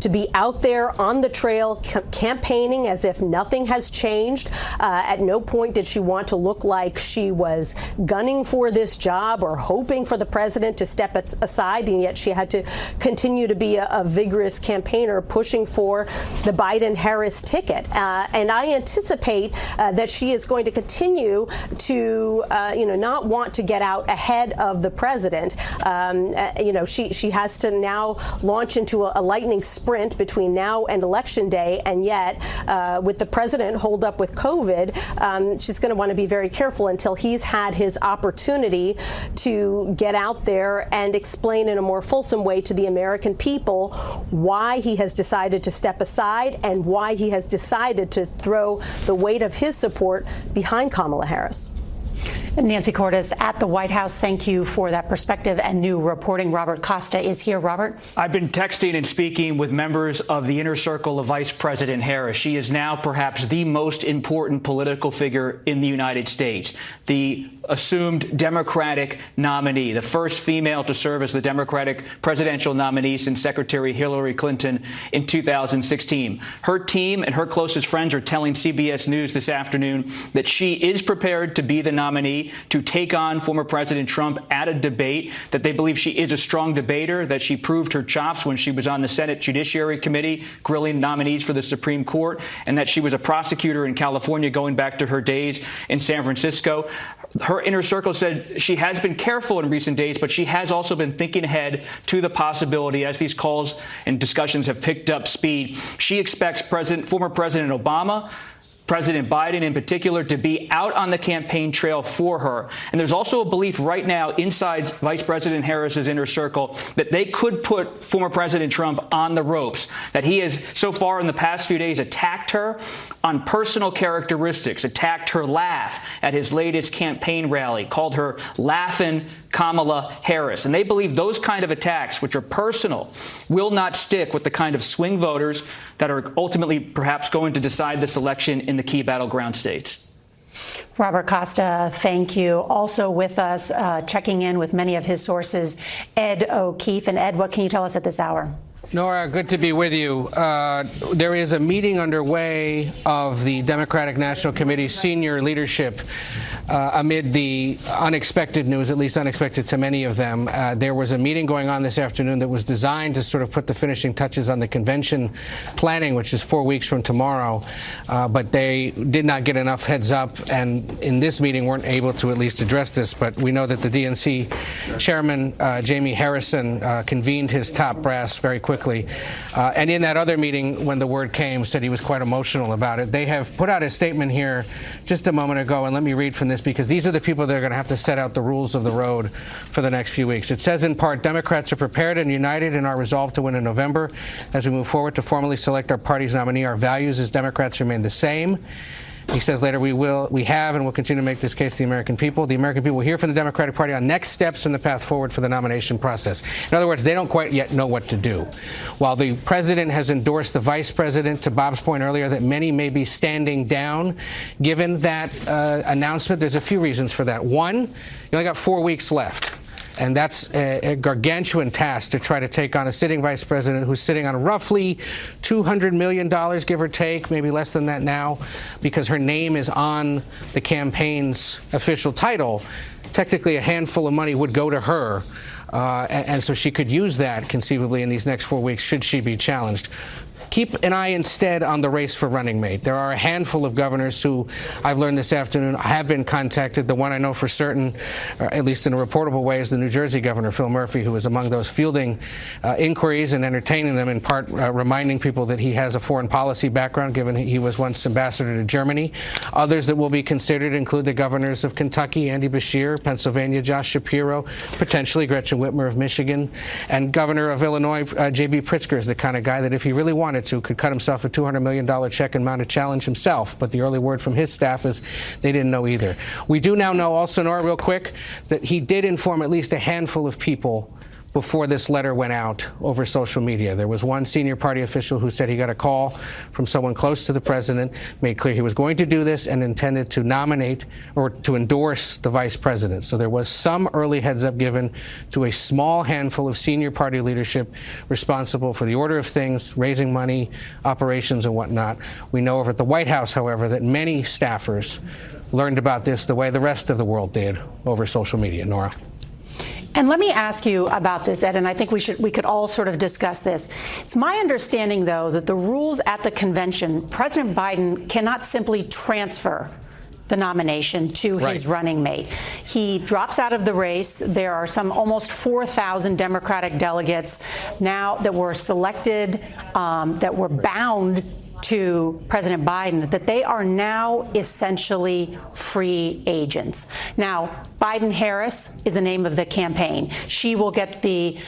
to be out there on the trail campaigning as if nothing has changed. At no point did she want to look like she was gunning for this job or hoping for the president to step aside, and yet she had to continue to be a vigorous campaigner pushing for the Biden-Harris ticket. And I anticipate that she is going to continue to, not want to get out ahead of the president. She has to now launch into a lightning sprint between now and Election Day, and yet with the president holed up with COVID, she's going to want to be very careful until he's had his opportunity to get out there and explain in a more fulsome way to the American people why he has decided to step aside and why he has decided to throw the weight of his support behind Kamala Harris. Nancy Cordes at the White House, thank you for that perspective and new reporting. Robert Costa is here. Robert? I've been texting and speaking with members of the inner circle of Vice President Harris. She is now perhaps the most important political figure in the United States, the assumed Democratic nominee, the first female to serve as the Democratic presidential nominee since Secretary Hillary Clinton in 2016. Her team and her closest friends are telling CBS News this afternoon that she is prepared to be the nominee to take on former President Trump at a debate, that they believe she is a strong debater, that she proved her chops when she was on the Senate Judiciary Committee grilling nominees for the Supreme Court, and that she was a prosecutor in California going back to her days in San Francisco. Her inner circle said she has been careful in recent days, but she has also been thinking ahead to the possibility as these calls and discussions have picked up speed. She expects former President Obama, President Biden in particular, to be out on the campaign trail for her. And there's also a belief right now inside Vice President Harris's inner circle that they could put former President Trump on the ropes, that he has so far in the past few days attacked her on personal characteristics, attacked her laugh at his latest campaign rally, called her Laughin' Kamala Harris. And they believe those kind of attacks, which are personal, will not stick with the kind of swing voters that are ultimately perhaps going to decide this election in the key battleground states. Robert Costa, thank you. Also with us, checking in with many of his sources, Ed O'Keefe. And Ed, what can you tell us at this hour? Nora, good to be with you. There is a meeting underway of the Democratic National Committee senior leadership amid the unexpected news, at least unexpected to many of them. There was a meeting going on this afternoon that was designed to sort of put the finishing touches on the convention planning, which is 4 weeks from tomorrow. But they did not get enough heads up, and in this meeting weren't able to at least address this. But we know that the DNC chairman, Jamie Harrison, convened his top brass very quickly. And in that other meeting, when the word came, said he was quite emotional about it. They have put out a statement here just a moment ago, and let me read from this because these are the people that are going to have to set out the rules of the road for the next few weeks. It says in part, Democrats are prepared and united in our resolve to win in November. As we move forward to formally select our party's nominee, our values as Democrats remain the same. He says later, we have and will continue to make this case to the American people. The American people will hear from the Democratic Party on next steps in the path forward for the nomination process. In other words, they don't quite yet know what to do. While the president has endorsed the vice president, to Bob's point earlier, that many may be standing down, given that announcement, there's a few reasons for that. One, you only got 4 weeks left. And that's a gargantuan task to try to take on a sitting vice president who's sitting on roughly $200 million, give or take, maybe less than that now, because her name is on the campaign's official title. Technically, a handful of money would go to her. And so she could use that conceivably in these next 4 weeks should she be challenged. Keep an eye instead on the race for running mate. There are a handful of governors who I've learned this afternoon have been contacted. The one I know for certain, at least in a reportable way, is the New Jersey governor, Phil Murphy, who is among those fielding inquiries and entertaining them, in part reminding people that he has a foreign policy background, given he was once ambassador to Germany. Others that will be considered include the governors of Kentucky, Andy Beshear, Pennsylvania, Josh Shapiro, potentially Gretchen Whitmer of Michigan, and governor of Illinois, J.B. Pritzker, is the kind of guy that if he really wanted to, could cut himself a $200 million check and mount a challenge himself. But the early word from his staff is they didn't know either. We do now know also, Nora, real quick, that he did inform at least a handful of people before this letter went out over social media. There was one senior party official who said he got a call from someone close to the president, made clear he was going to do this and intended to nominate or to endorse the vice president. So there was some early heads up given to a small handful of senior party leadership responsible for the order of things, raising money, operations and whatnot. We know over at the White House, however, that many staffers learned about this the way the rest of the world did over social media. Nora. And let me ask you about this, Ed, and I think we could all sort of discuss this. It's my understanding, though, that the rules at the convention, President Biden cannot simply transfer the nomination to his running mate. He drops out of the race. There are some almost 4,000 Democratic delegates now that were selected, that were bound to President Biden, that they are now essentially free agents. Now, Biden-Harris is the name of the campaign. She will get the,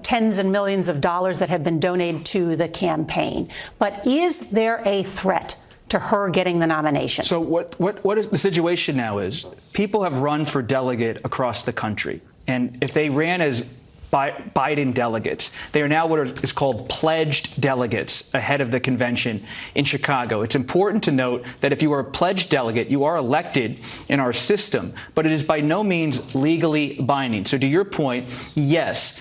tens and millions of dollars that have been donated to the campaign. But is there a threat to her getting the nomination? So what is the situation now is people have run for delegate across the country. And if they ran as Biden delegates, they are now what is called pledged delegates ahead of the convention in Chicago. It's important to note that if you are a pledged delegate, you are elected in our system, but it is by no means legally binding. So to your point, yes,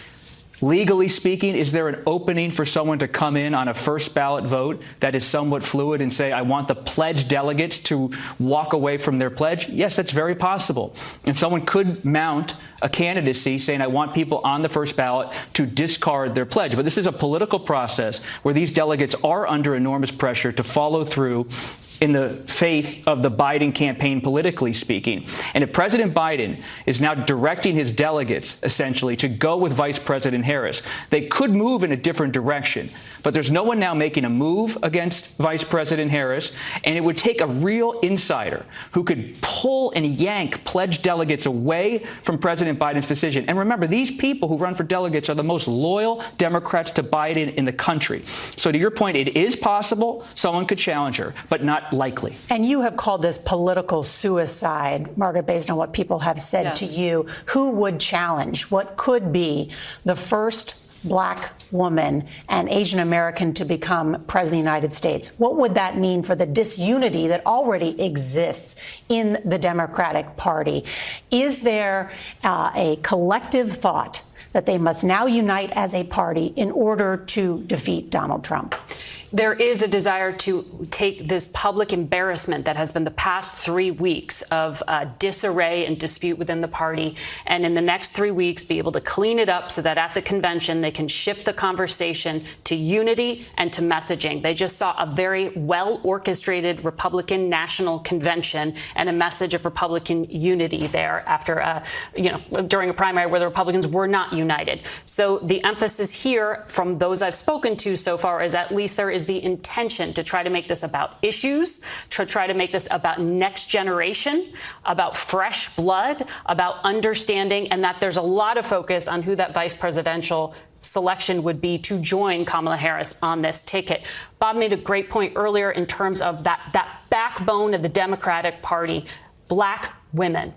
legally speaking, is there an opening for someone to come in on a first ballot vote that is somewhat fluid and say, I want the pledged delegates to walk away from their pledge? Yes, that's very possible. And someone could mount a candidacy saying, I want people on the first ballot to discard their pledge. But this is a political process where these delegates are under enormous pressure to follow through in the faith of the Biden campaign, politically speaking. And if President Biden is now directing his delegates, essentially, to go with Vice President Harris, they could move in a different direction. But there's no one now making a move against Vice President Harris, and it would take a real insider who could pull and yank pledged delegates away from President Biden's decision. And remember, these people who run for delegates are the most loyal Democrats to Biden in the country. So to your point, it is possible someone could challenge her, but not likely. And you have called this political suicide, Margaret, based on what people have said to you. Who would challenge? What could be the first Black woman and Asian American to become president of the United States, what would that mean for the disunity that already exists in the Democratic Party? Is there a collective thought that they must now unite as a party in order to defeat Donald Trump? There is a desire to take this public embarrassment that has been the past 3 weeks of disarray and dispute within the party, and in the next 3 weeks be able to clean it up so that at the convention they can shift the conversation to unity and to messaging. They just saw a very well-orchestrated Republican National Convention and a message of Republican unity there after, during a primary where the Republicans were not united. So the emphasis here from those I've spoken to so far is at least there is the intention to try to make this about issues, to try to make this about next generation, about fresh blood, about understanding, and that there's a lot of focus on who that vice presidential selection would be to join Kamala Harris on this ticket. Bob made a great point earlier in terms of that backbone of the Democratic Party, Black women.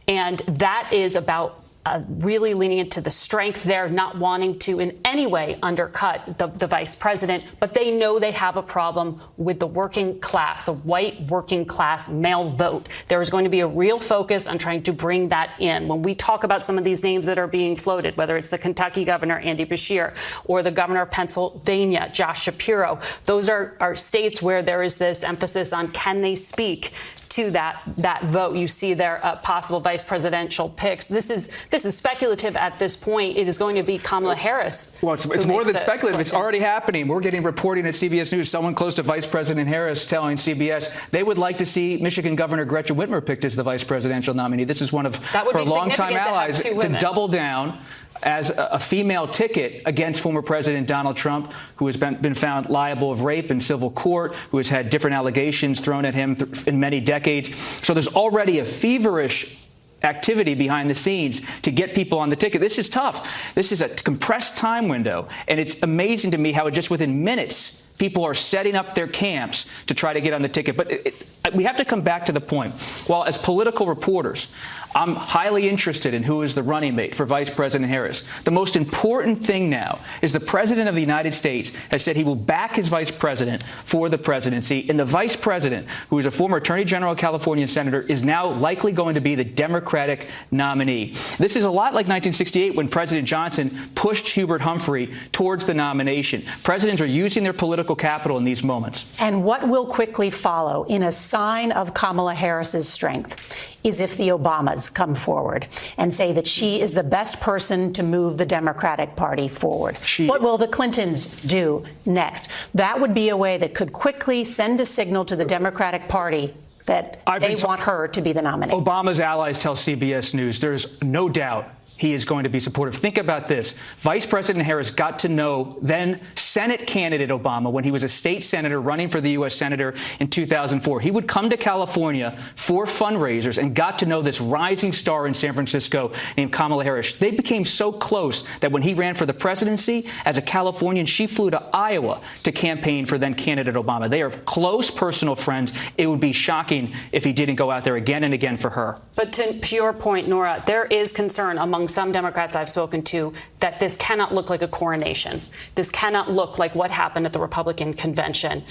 And that is about really leaning into the strength there, not wanting to in any way undercut the vice president. But they know they have a problem with the working class, the white working class male vote. There is going to be a real focus on trying to bring that in. When we talk about some of these names that are being floated, whether it's the Kentucky governor, Andy Beshear, or the governor of Pennsylvania, Josh Shapiro, those are states where there is this emphasis on can they speak to that vote. You see their possible vice presidential picks. This is speculative at this point. It is going to be Kamala Harris. Well, it's more than speculative. It's already happening. We're getting reporting at CBS News, someone close to Vice President Harris telling CBS they would like to see Michigan Governor Gretchen Whitmer picked as the vice presidential nominee. This is one of her longtime allies to double down as a female ticket against former President Donald Trump, who has been found liable of rape in civil court, who has had different allegations thrown at him in many decades. So there's already a feverish activity behind the scenes to get people on the ticket. This is tough. This is a compressed time window, and it's amazing to me how just within minutes people are setting up their camps to try to get on the ticket. But we have to come back to the point. While as political reporters, I'm highly interested in who is the running mate for Vice President Harris. The most important thing now is the President of the United States has said he will back his vice president for the presidency, and the vice president, who is a former Attorney General of California and senator, is now likely going to be the Democratic nominee. This is a lot like 1968 when President Johnson pushed Hubert Humphrey towards the nomination. Presidents are using their political capital in these moments. And what will quickly follow in a sign of Kamala Harris's strength is if the Obamas come forward and say that she is the best person to move the Democratic Party forward. What will the Clintons do next? That would be a way that could quickly send a signal to the Democratic Party that they want her to be the nominee. Obama's allies tell CBS News there's no doubt he is going to be supportive. Think about this. Vice President Harris got to know then Senate candidate Obama when he was a state senator running for the U.S. Senator in 2004. He would come to California for fundraisers and got to know this rising star in San Francisco named Kamala Harris. They became so close that when he ran for the presidency, as a Californian, she flew to Iowa to campaign for then candidate Obama. They are close personal friends. It would be shocking if he didn't go out there again and again for her. But to your point, Nora, there is concern among some Democrats I've spoken to that this cannot look like a coronation. This cannot look like what happened at the Republican convention,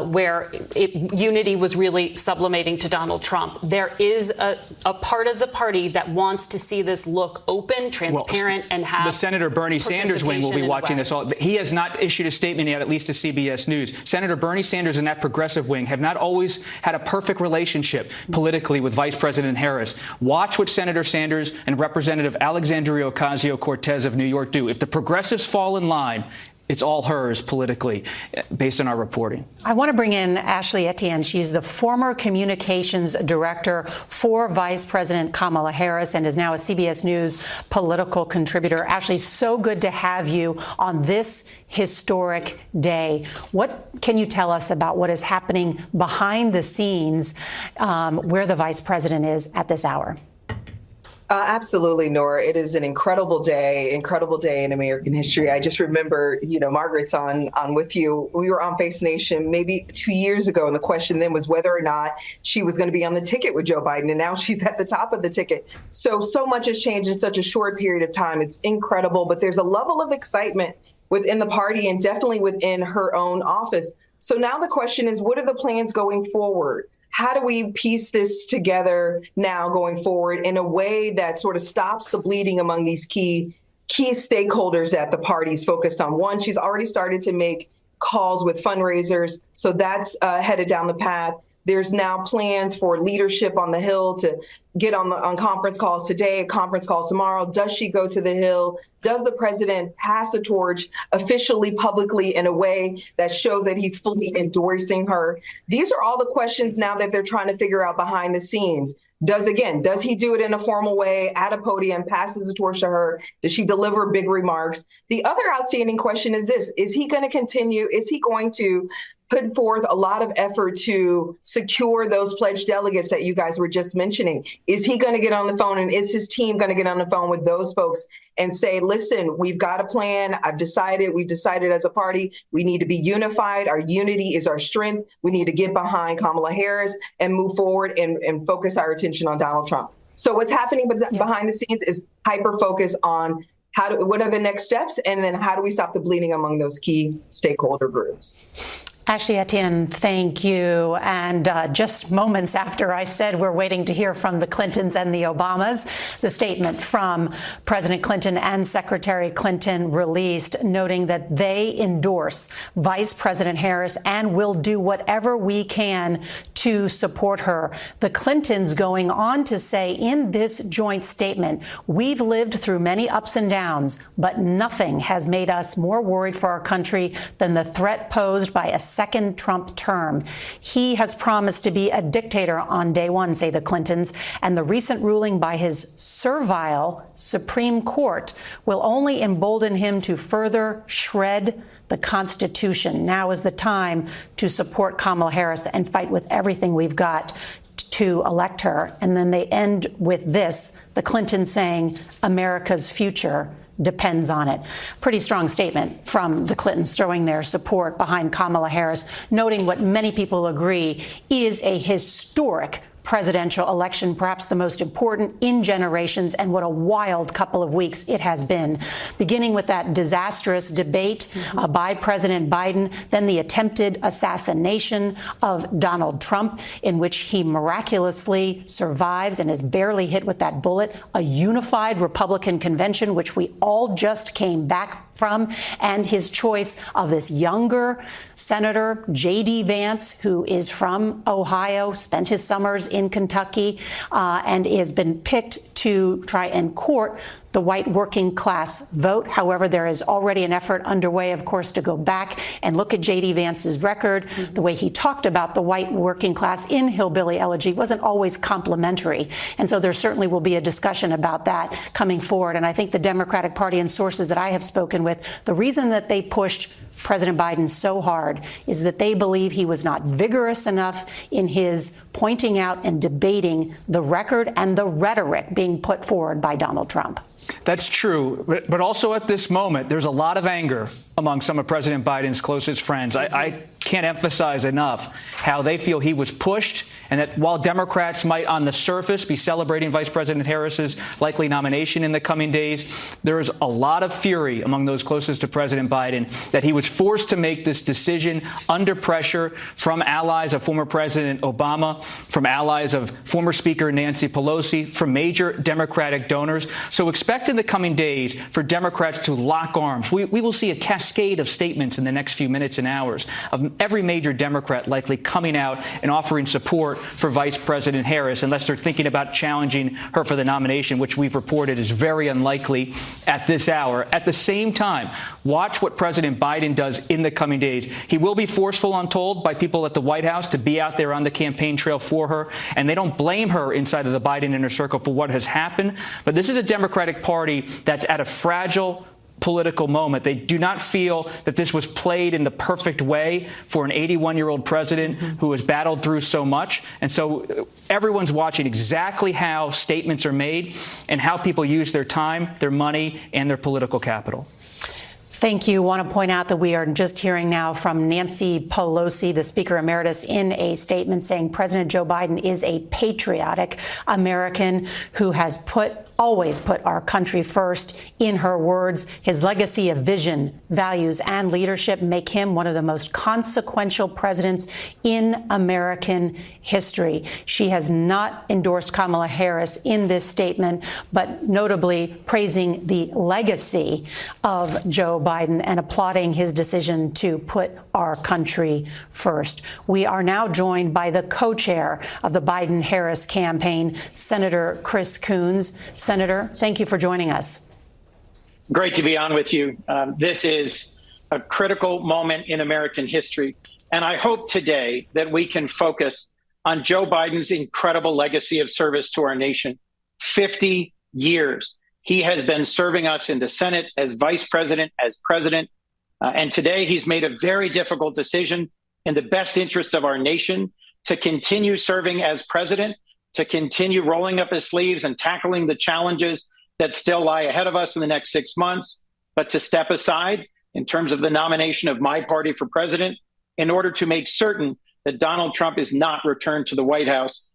where unity was really sublimating to Donald Trump. There is a part of the party that wants to see this look open, transparent, and have the Senator Bernie Sanders wing will be watching this all. He has not issued a statement yet, at least to CBS News. Senator Bernie Sanders and that progressive wing have not always had a perfect relationship politically with Vice President Harris. Watch what Senator Sanders and Representative Alexandria Ocasio-Cortez of New York do. If the progressives fall in line, it's all hers politically, based on our reporting. I want to bring in Ashley Etienne. She's the former communications director for Vice President Kamala Harris and is now a CBS News political contributor. Ashley, so good to have you on this historic day. What can you tell us about what is happening behind the scenes, where the vice president is at this hour? Absolutely, Nora. It is an incredible day in American history. I just remember, Margaret's on with you. We were on Face Nation maybe 2 years ago, and the question then was whether or not she was going to be on the ticket with Joe Biden, and now she's at the top of the ticket. So much has changed in such a short period of time. It's incredible, but there's a level of excitement within the party and definitely within her own office. So now the question is, what are the plans going forward? How do we piece this together now going forward in a way that sort of stops the bleeding among these key stakeholders that the party's focused on? One, she's already started to make calls with fundraisers, so that's headed down the path. There's now plans for leadership on the Hill to get on conference calls today, conference calls tomorrow. Does she go to the Hill? Does the president pass the torch officially, publicly, in a way that shows that he's fully endorsing her? These are all the questions now that they're trying to figure out behind the scenes. Does he do it in a formal way at a podium, passes the torch to her? Does she deliver big remarks? The other outstanding question is this: is he going to continue? Is he going to put forth a lot of effort to secure those pledged delegates that you guys were just mentioning? Is he going to get on the phone, and is his team going to get on the phone with those folks and say, listen, we've got a plan. We've decided as a party, we need to be unified. Our unity is our strength. We need to get behind Kamala Harris and move forward and focus our attention on Donald Trump. So what's happening behind the scenes is hyper focus on what are the next steps, and then how do we stop the bleeding among those key stakeholder groups? Ashley Etienne, thank you. And just moments after I said we're waiting to hear from the Clintons and the Obamas, the statement from President Clinton and Secretary Clinton released, noting that they endorse Vice President Harris and will do whatever we can to support her. The Clintons going on to say in this joint statement, we've lived through many ups and downs, but nothing has made us more worried for our country than the threat posed by a second Trump term. He has promised to be a dictator on day one, say the Clintons, and the recent ruling by his servile Supreme Court will only embolden him to further shred the Constitution. Now is the time to support Kamala Harris and fight with everything we've got to elect her. And then they end with this, the Clintons saying, America's future depends on it. Pretty strong statement from the Clintons, throwing their support behind Kamala Harris, noting what many people agree is a historic presidential election, perhaps the most important in generations, and what a wild couple of weeks it has been. Beginning with that disastrous debate by President Biden, then the attempted assassination of Donald Trump, in which he miraculously survives and is barely hit with that bullet, a unified Republican convention, which we all just came back from, and his choice of this younger Senator J.D. Vance, who is from Ohio, spent his summers in Kentucky, and has been picked to try and court the white working class vote. However, there is already an effort underway, of course, to go back and look at J.D. Vance's record. The way he talked about the white working class in Hillbilly Elegy wasn't always complimentary. And so there certainly will be a discussion about that coming forward. And I think the Democratic Party and sources that I have spoken with, the reason that they pushed President Biden so hard is that they believe he was not vigorous enough in his pointing out and debating the record and the rhetoric being put forward by Donald Trump. That's true. But also at this moment, there's a lot of anger among some of President Biden's closest friends. I can't emphasize enough how they feel he was pushed, and that while Democrats might on the surface be celebrating Vice President Harris's likely nomination in the coming days, there is a lot of fury among those closest to President Biden that he was forced to make this decision under pressure from allies of former President Obama, from allies of former Speaker Nancy Pelosi, from major Democratic donors. So expect in the coming days for Democrats to lock arms. We will see a cascade of statements in the next few minutes and hours of every major Democrat likely coming out and offering support for Vice President Harris, unless they're thinking about challenging her for the nomination, which we've reported is very unlikely at this hour. At the same time, watch what President Biden does in the coming days. He will be forceful, I'm told, by people at the White House to be out there on the campaign trail for her, and they don't blame her inside of the Biden inner circle for what has happened. But this is a Democratic Party that's at a fragile political moment. They do not feel that this was played in the perfect way for an 81-year-old president who has battled through so much. And so everyone's watching exactly how statements are made and how people use their time, their money, and their political capital. Thank you. I want to point out that we are just hearing now from Nancy Pelosi, the Speaker Emeritus, in a statement saying President Joe Biden is a patriotic American who has always put our country first. In her words, his legacy of vision, values, and leadership make him one of the most consequential presidents in American history. She has not endorsed Kamala Harris in this statement, but notably praising the legacy of Joe Biden and applauding his decision to put our country first. We are now joined by the co-chair of the Biden-Harris campaign, Senator Chris Coons. Senator, thank you for joining us. Great to be on with you. This is a critical moment in American history. And I hope today that we can focus on Joe Biden's incredible legacy of service to our nation. 50 years. He has been serving us in the Senate as vice president, as president. And today he's made a very difficult decision in the best interest of our nation to continue serving as president, to continue rolling up his sleeves and tackling the challenges that still lie ahead of us in the next 6 months, but to step aside in terms of the nomination of my party for president in order to make certain that Donald Trump is not returned to the White House.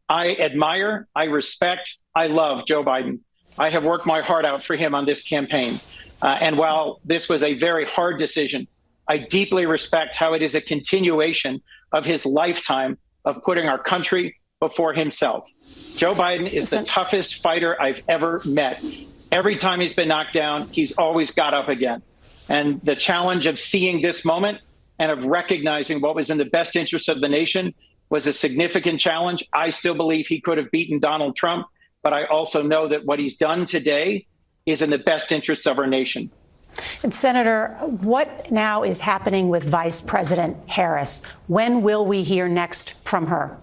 I admire, I respect, I love Joe Biden. I have worked my heart out for him on this campaign. And while this was a very hard decision, I deeply respect how it is a continuation of his lifetime of putting our country before himself. Joe Biden is the toughest fighter I've ever met. Every time he's been knocked down, he's always got up again. And the challenge of seeing this moment and of recognizing what was in the best interest of the nation was a significant challenge. I still believe he could have beaten Donald Trump, but I also know that what he's done today is in the best interests of our nation. And Senator, what now is happening with Vice President Harris? When will we hear next from her?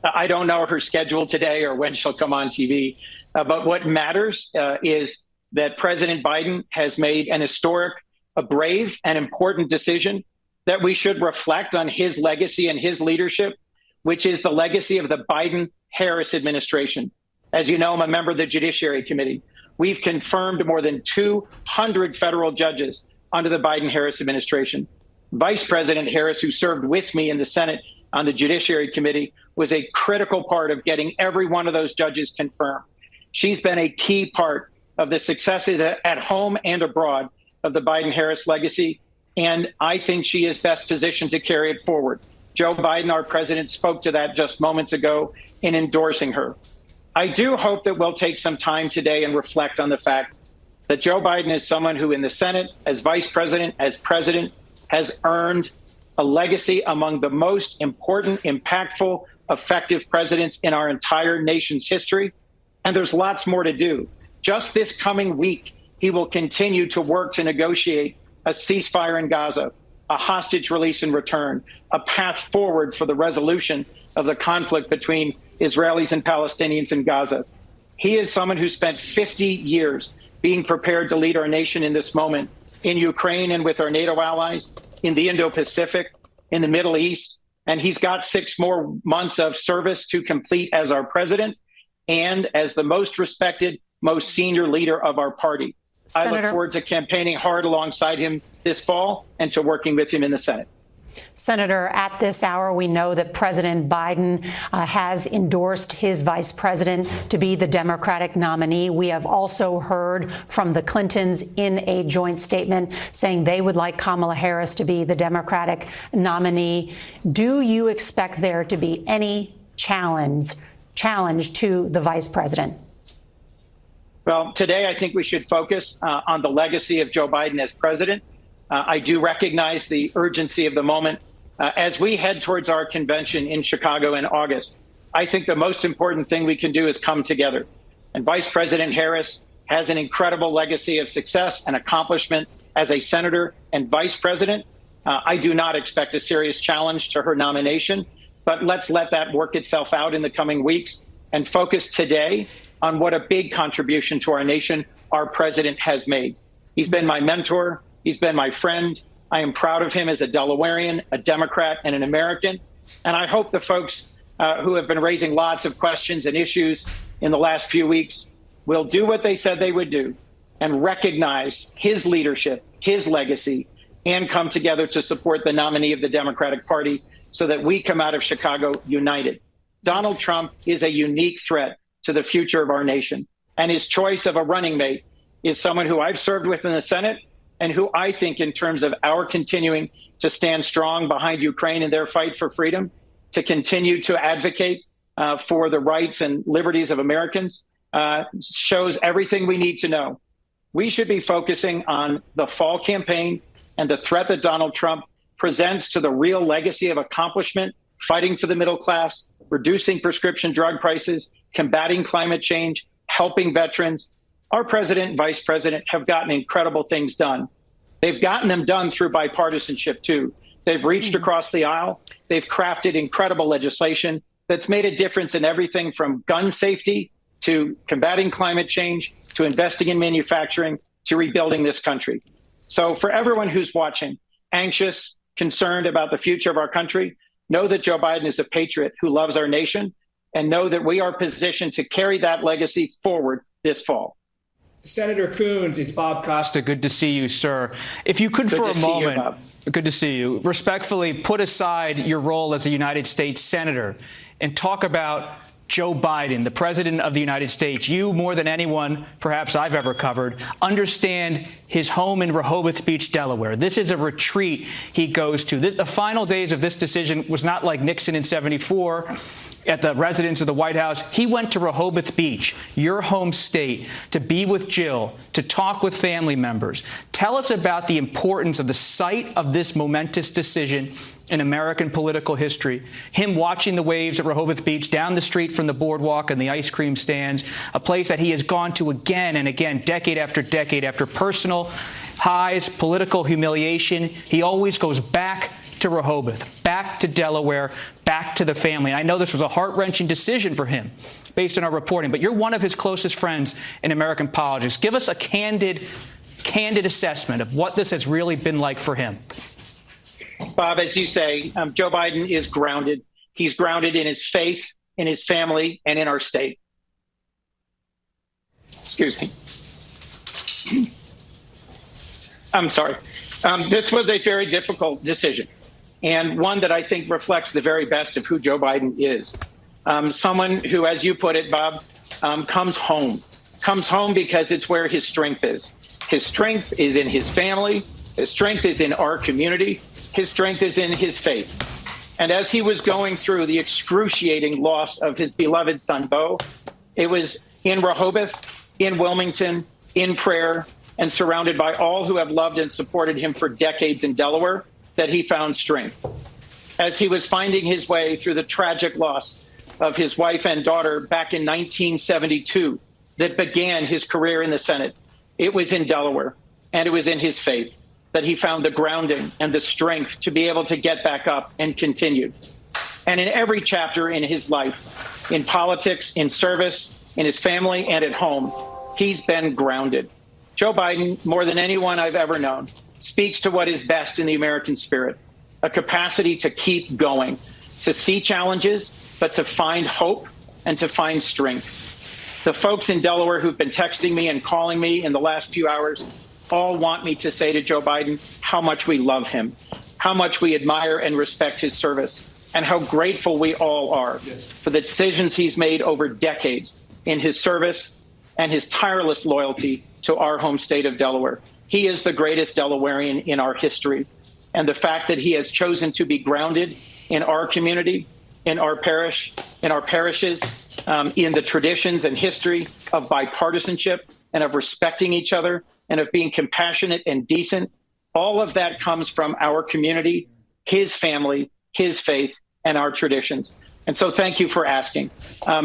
I don't know her schedule today or when she'll come on TV, but what matters is that President Biden has made an historic, a brave and important decision that we should reflect on his legacy and his leadership, which is the legacy of the Biden-Harris administration. As you know, I'm a member of the Judiciary Committee. We've confirmed more than 200 federal judges under the Biden-Harris administration. Vice President Harris, who served with me in the Senate on the Judiciary Committee, was a critical part of getting every one of those judges confirmed. She's been a key part of the successes at home and abroad of the Biden-Harris legacy, and I think she is best positioned to carry it forward. Joe Biden, our president, spoke to that just moments ago in endorsing her. I do hope that we'll take some time today and reflect on the fact that Joe Biden is someone who in the Senate, as vice president, as president, has earned a legacy among the most important, impactful, effective presidents in our entire nation's history. And there's lots more to do. Just this coming week, he will continue to work to negotiate a ceasefire in Gaza, a hostage release and return, a path forward for the resolution of the conflict between Israelis and Palestinians in Gaza. He is someone who spent 50 years being prepared to lead our nation in this moment, in Ukraine and with our NATO allies, in the Indo-Pacific, in the Middle East. And he's got 6 more months of service to complete as our president and as the most respected, most senior leader of our party. Senator, I look forward to campaigning hard alongside him this fall and to working with him in the Senate. Senator, at this hour, we know that President Biden has endorsed his vice president to be the Democratic nominee. We have also heard from the Clintons in a joint statement saying they would like Kamala Harris to be the Democratic nominee. Do you expect there to be any challenge to the vice president? Well, today I think we should focus on the legacy of Joe Biden as president. I do recognize the urgency of the moment. As we head towards our convention in Chicago in August, I think the most important thing we can do is come together. And Vice President Harris has an incredible legacy of success and accomplishment as a senator and vice president. I do not expect a serious challenge to her nomination, but let's let that work itself out in the coming weeks and focus today on what a big contribution to our nation our president has made. He's been my mentor. He's been my friend. I am proud of him as a Delawarean, a Democrat, and an American. And I hope the folks who have been raising lots of questions and issues in the last few weeks will do what they said they would do and recognize his leadership, his legacy, and come together to support the nominee of the Democratic Party so that we come out of Chicago united. Donald Trump is a unique threat to the future of our nation, and his choice of a running mate is someone who I've served with in the Senate and who I think, in terms of our continuing to stand strong behind Ukraine in their fight for freedom, to continue to advocate for the rights and liberties of Americans, shows everything we need to know. We should be focusing on the fall campaign and the threat that Donald Trump presents to the real legacy of accomplishment, fighting for the middle class, reducing prescription drug prices, combating climate change, helping veterans. Our president and vice president have gotten incredible things done. They've gotten them done through bipartisanship, too. They've reached across the aisle. They've crafted incredible legislation that's made a difference in everything from gun safety to combating climate change, to investing in manufacturing, to rebuilding this country. So for everyone who's watching, anxious, concerned about the future of our country, know that Joe Biden is a patriot who loves our nation, and know that we are positioned to carry that legacy forward this fall. Senator Coons, it's Bob Costa. Good to see you, sir. If you could, for a moment, good to see you, respectfully put aside your role as a United States Senator and talk about Joe Biden, the President of the United States. You, more than anyone perhaps I've ever covered, understand his home in Rehoboth Beach, Delaware. This is a retreat he goes to. The final days of this decision was not like Nixon in '74 at the residence of the White House. He went to Rehoboth Beach, your home state, to be with Jill, to talk with family members. Tell us about the importance of the site of this momentous decision in American political history. Him watching the waves at Rehoboth Beach down the street from the boardwalk and the ice cream stands, a place that he has gone to again and again, decade after personal highs, political humiliation. He always goes back to Rehoboth, back to Delaware, back to the family. And I know this was a heart-wrenching decision for him based on our reporting, but you're one of his closest friends in American politics. Give us a candid assessment of what this has really been like for him. Bob, as you say, Joe Biden is grounded. He's grounded in his faith, in his family, and in our state. Excuse me. I'm sorry. This was a very difficult decision, and one that I think reflects the very best of who Joe Biden is. Someone who, as you put it, Bob, comes home because it's where his strength is. His strength is in his family. His strength is in our community. His strength is in his faith. And as he was going through the excruciating loss of his beloved son, Beau, it was in Rehoboth, in Wilmington, in prayer, and surrounded by all who have loved and supported him for decades in Delaware that he found strength. As he was finding his way through the tragic loss of his wife and daughter back in 1972 that began his career in the Senate, it was in Delaware, and it was in his faith that he found the grounding and the strength to be able to get back up and continue. And in every chapter in his life, in politics, in service, in his family, and at home, he's been grounded. Joe Biden, more than anyone I've ever known, speaks to what is best in the American spirit, a capacity to keep going, to see challenges, but to find hope and to find strength. The folks in Delaware who've been texting me and calling me in the last few hours all want me to say to Joe Biden how much we love him, how much we admire and respect his service, and how grateful we all are for the decisions he's made over decades in his service and his tireless loyalty to our home state of Delaware. He is the greatest Delawarean in our history. And the fact that he has chosen to be grounded in our community, in our parish, in our parishes, in the traditions and history of bipartisanship and of respecting each other and of being compassionate and decent, all of that comes from our community, his family, his faith, and our traditions. And so thank you for asking.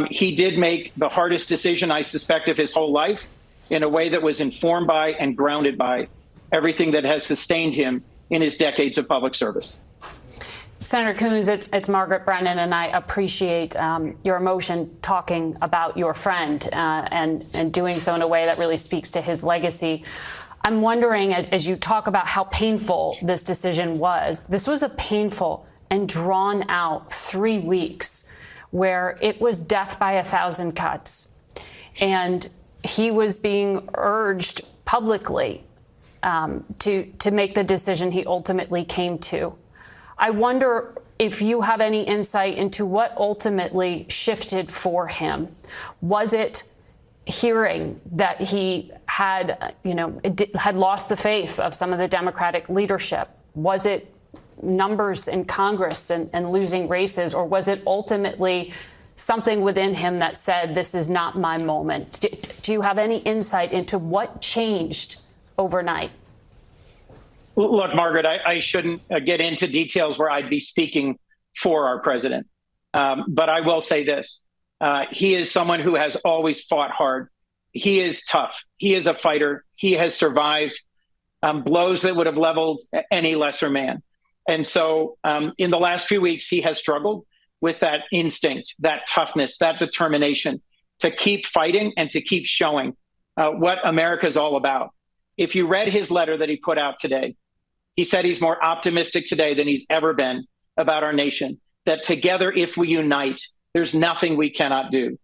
He did make the hardest decision, I suspect, of his whole life in a way that was informed by and grounded by everything that has sustained him in his decades of public service. Senator Coons, it's Margaret Brennan, and I appreciate your emotion talking about your friend and doing so in a way that really speaks to his legacy. I'm wondering, as you talk about how painful this decision was, this was a painful and drawn out 3 weeks where it was death by 1,000 cuts. And he was being urged publicly to make the decision he ultimately came to. I wonder if you have any insight into what ultimately shifted for him. Was it hearing that he had, had lost the faith of some of the Democratic leadership? Was it numbers in Congress and losing races? Or was it ultimately something within him that said, this is not my moment? Do you have any insight into what changed overnight? Look, Margaret, I shouldn't get into details where I'd be speaking for our president. But I will say this. He is someone who has always fought hard. He is tough. He is a fighter. He has survived blows that would have leveled any lesser man. And so in the last few weeks, he has struggled with that instinct, that toughness, that determination to keep fighting and to keep showing what America is all about. If you read his letter that he put out today, he said he's more optimistic today than he's ever been about our nation, that together, if we unite, there's nothing we cannot do.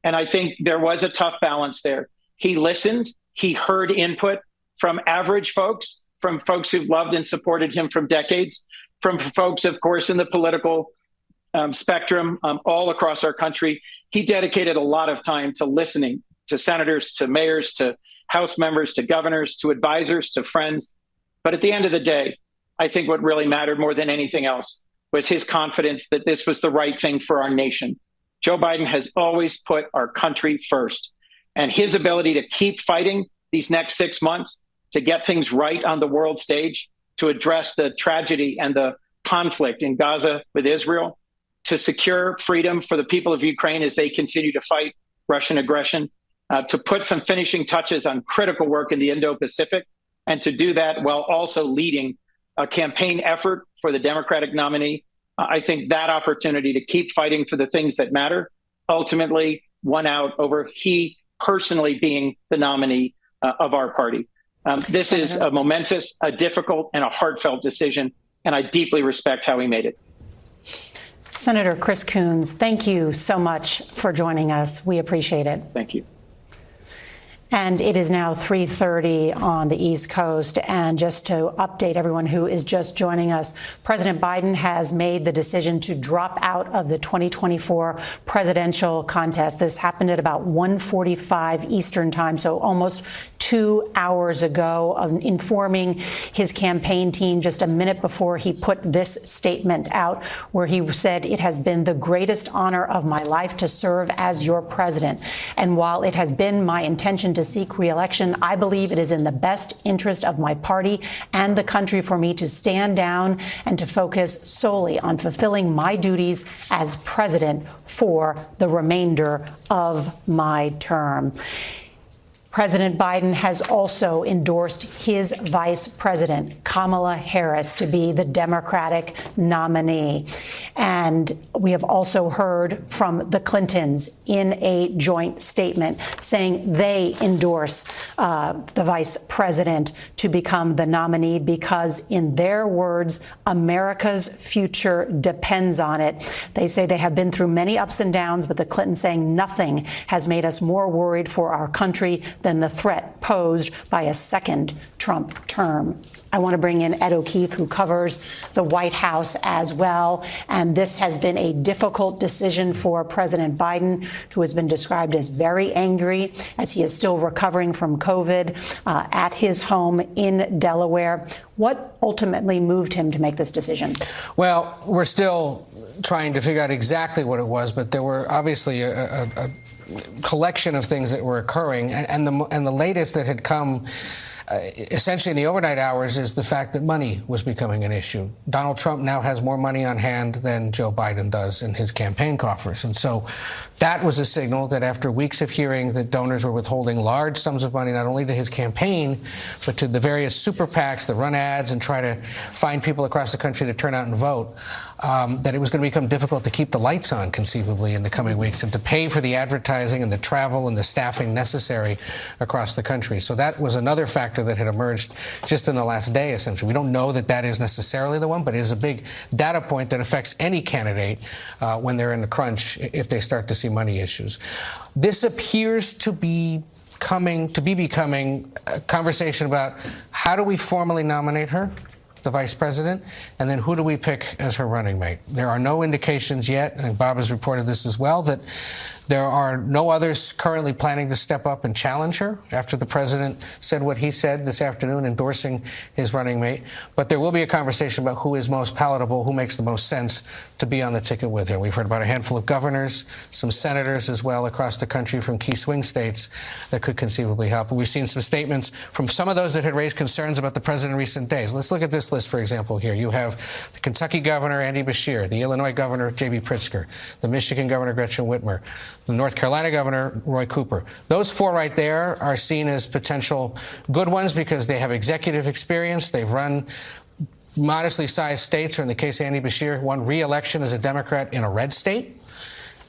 And I think there was a tough balance there. He listened. He heard input from average folks, from folks who've loved and supported him from decades, from folks, of course, in the political spectrum all across our country. He dedicated a lot of time to listening to senators, to mayors, to House members, to governors, to advisors, to friends. But at the end of the day, I think what really mattered more than anything else was his confidence that this was the right thing for our nation. Joe Biden has always put our country first, and his ability to keep fighting these next 6 months to get things right on the world stage, to address the tragedy and the conflict in Gaza with Israel, to secure freedom for the people of Ukraine as they continue to fight Russian aggression, to put some finishing touches on critical work in the Indo-Pacific, and to do that while also leading a campaign effort for the Democratic nominee. I think that opportunity to keep fighting for the things that matter ultimately won out over he personally being the nominee of our party. This is a momentous, a difficult, and a heartfelt decision, and I deeply respect how he made it. Senator Chris Coons, thank you so much for joining us. We appreciate it. Thank you. And it is now 3:30 on the East Coast. And just to update everyone who is just joining us, President Biden has made the decision to drop out of the 2024 presidential contest. This happened at about 1:45 Eastern time, so almost 2 hours ago, informing his campaign team just a minute before he put this statement out, where he said, "It has been the greatest honor of my life to serve as your president. And while it has been my intention to seek re-election, I believe it is in the best interest of my party and the country for me to stand down and to focus solely on fulfilling my duties as president for the remainder of my term." President Biden has also endorsed his vice president, Kamala Harris, to be the Democratic nominee. And we have also heard from the Clintons in a joint statement saying they endorse the vice president to become the nominee because, in their words, America's future depends on it. They say they have been through many ups and downs, but the Clintons saying nothing has made us more worried for our country than the threat posed by a second Trump term. I want to bring in Ed O'Keefe, who covers the White House as well. And this has been a difficult decision for President Biden, who has been described as very angry as he is still recovering from COVID at his home in Delaware. What ultimately moved him to make this decision? Well, we're still trying to figure out exactly what it was, but there were obviously a collection of things that were occurring, and the latest that had come essentially in the overnight hours is the fact that money was becoming an issue. Donald Trump now has more money on hand than Joe Biden does in his campaign coffers, and so That was a signal that after weeks of hearing that donors were withholding large sums of money, not only to his campaign, but to the various super PACs that run ads and try to find people across the country to turn out and vote, that it was going to become difficult to keep the lights on, conceivably, in the coming weeks and to pay for the advertising and the travel and the staffing necessary across the country. So that was another factor that had emerged just in the last day, essentially. We don't know that that is necessarily the one, but it is a big data point that affects any candidate when they're in the crunch if they start to see money issues. This appears to be becoming a conversation about how do we formally nominate her, the vice president, and then who do we pick as her running mate? There are no indications yet, and Bob has reported this as well, that there are no others currently planning to step up and challenge her after the president said what he said this afternoon, endorsing his running mate. But there will be a conversation about who is most palatable, who makes the most sense to be on the ticket with her. We've heard about a handful of governors, some senators as well across the country from key swing states that could conceivably help. And we've seen some statements from some of those that had raised concerns about the president in recent days. Let's look at this list, for example, here. You have the Kentucky governor, Andy Beshear, the Illinois governor, J.B. Pritzker, the Michigan governor, Gretchen Whitmer, the North Carolina governor, Roy Cooper. Those four right there are seen as potential good ones because they have executive experience. They've run modestly sized states, or in the case of Andy Beshear, won re-election as a Democrat in a red state,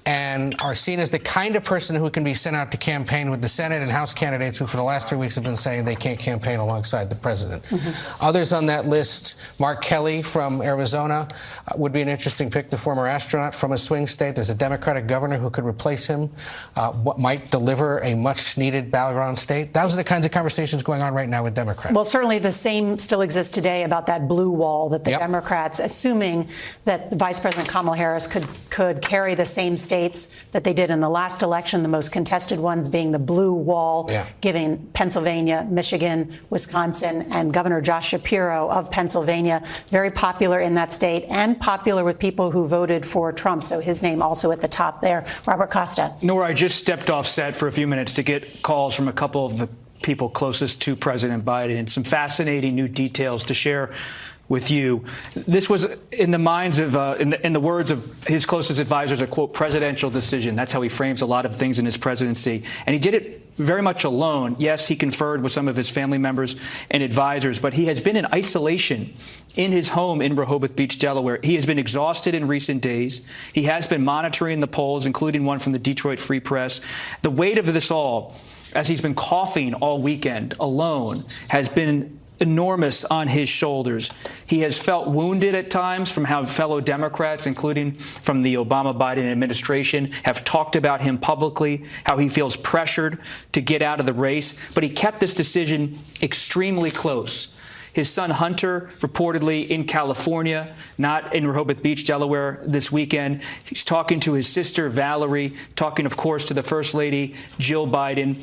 and are seen as the kind of person who can be sent out to campaign with the Senate and House candidates who for the last 3 weeks have been saying they can't campaign alongside the president. Others on that list, Mark Kelly from Arizona would be an interesting pick, the former astronaut from a swing state. There's a Democratic governor who could replace him, what might deliver a much-needed battleground state. Those are the kinds of conversations going on right now with Democrats. Well, certainly the same still exists today about that blue wall that the Democrats, assuming that Vice President Kamala Harris could carry the same states that they did in the last election, the most contested ones being the blue wall, giving Pennsylvania, Michigan, Wisconsin, and Governor Josh Shapiro of Pennsylvania very popular in that state and popular with people who voted for Trump. So his name also at the top there. Robert Costa. Nora, I just stepped off set for a few minutes to get calls from a couple of the people closest to President Biden and some fascinating new details to share with you. This was in the minds of, in the words of his closest advisors, a quote, presidential decision. That's how he frames a lot of things in his presidency. And he did it very much alone. Yes, he conferred with some of his family members and advisors, but he has been in isolation in his home in Rehoboth Beach, Delaware. He has been exhausted in recent days. He has been monitoring the polls, including one from the Detroit Free Press. The weight of this all, as he's been coughing all weekend alone, has been enormous on his shoulders. He has felt wounded at times from how fellow Democrats, including from the Obama-Biden administration, have talked about him publicly, how he feels pressured to get out of the race. But he kept this decision extremely close. His son Hunter, reportedly in California, not in Rehoboth Beach, Delaware, this weekend. He's talking to his sister Valerie, talking, of course, to the First Lady, Jill Biden.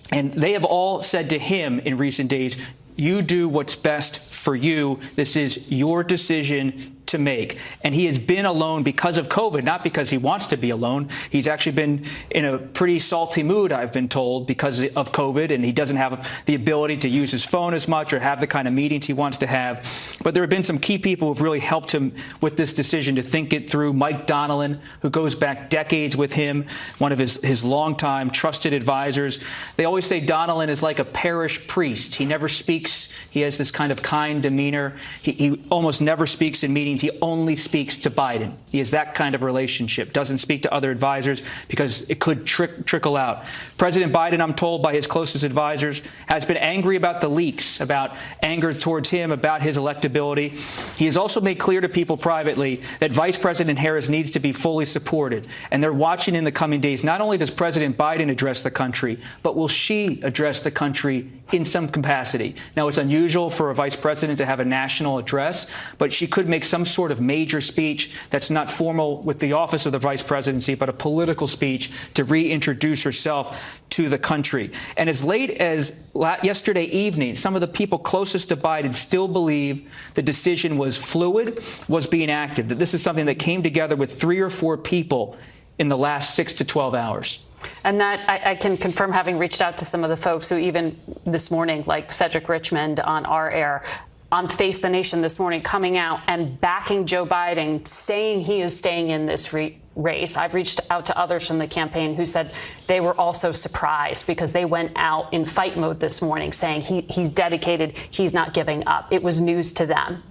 And they have all said to him in recent days, you do what's best for you. This is your decision to make. And he has been alone because of COVID, not because he wants to be alone. He's actually been in a pretty salty mood, I've been told, because of COVID, and he doesn't have the ability to use his phone as much or have the kind of meetings he wants to have. But there have been some key people who've really helped him with this decision to think it through. Mike Donnellan, who goes back decades with him, one of his longtime trusted advisors. They always say Donnellan is like a parish priest. He never speaks. He has this kind of kind demeanor. He almost never speaks in meetings. He only speaks to Biden. He has that kind of relationship, doesn't speak to other advisors because it could trickle out. President Biden, I'm told by his closest advisors, has been angry about the leaks, about anger towards him, about his electability. He has also made clear to people privately that Vice President Harris needs to be fully supported. And they're watching in the coming days. Not only does President Biden address the country, but will she address the country in some capacity? Now, it's unusual for a vice president to have a national address, but she could make some sort of major speech that's not formal with the office of the vice presidency, but a political speech to reintroduce herself to the country. And as late as yesterday evening, some of the people closest to Biden still believe the decision was fluid, was being acted, that this is something that came together with 3 or 4 people in the last 6 to 12 hours. And that I can confirm, having reached out to some of the folks who even this morning, like Cedric Richmond on our air, on Face the Nation this morning, coming out and backing Joe Biden, saying he is staying in this race. I've reached out to others from the campaign who said they were also surprised because they went out in fight mode this morning saying he's dedicated, he's not giving up. It was news to them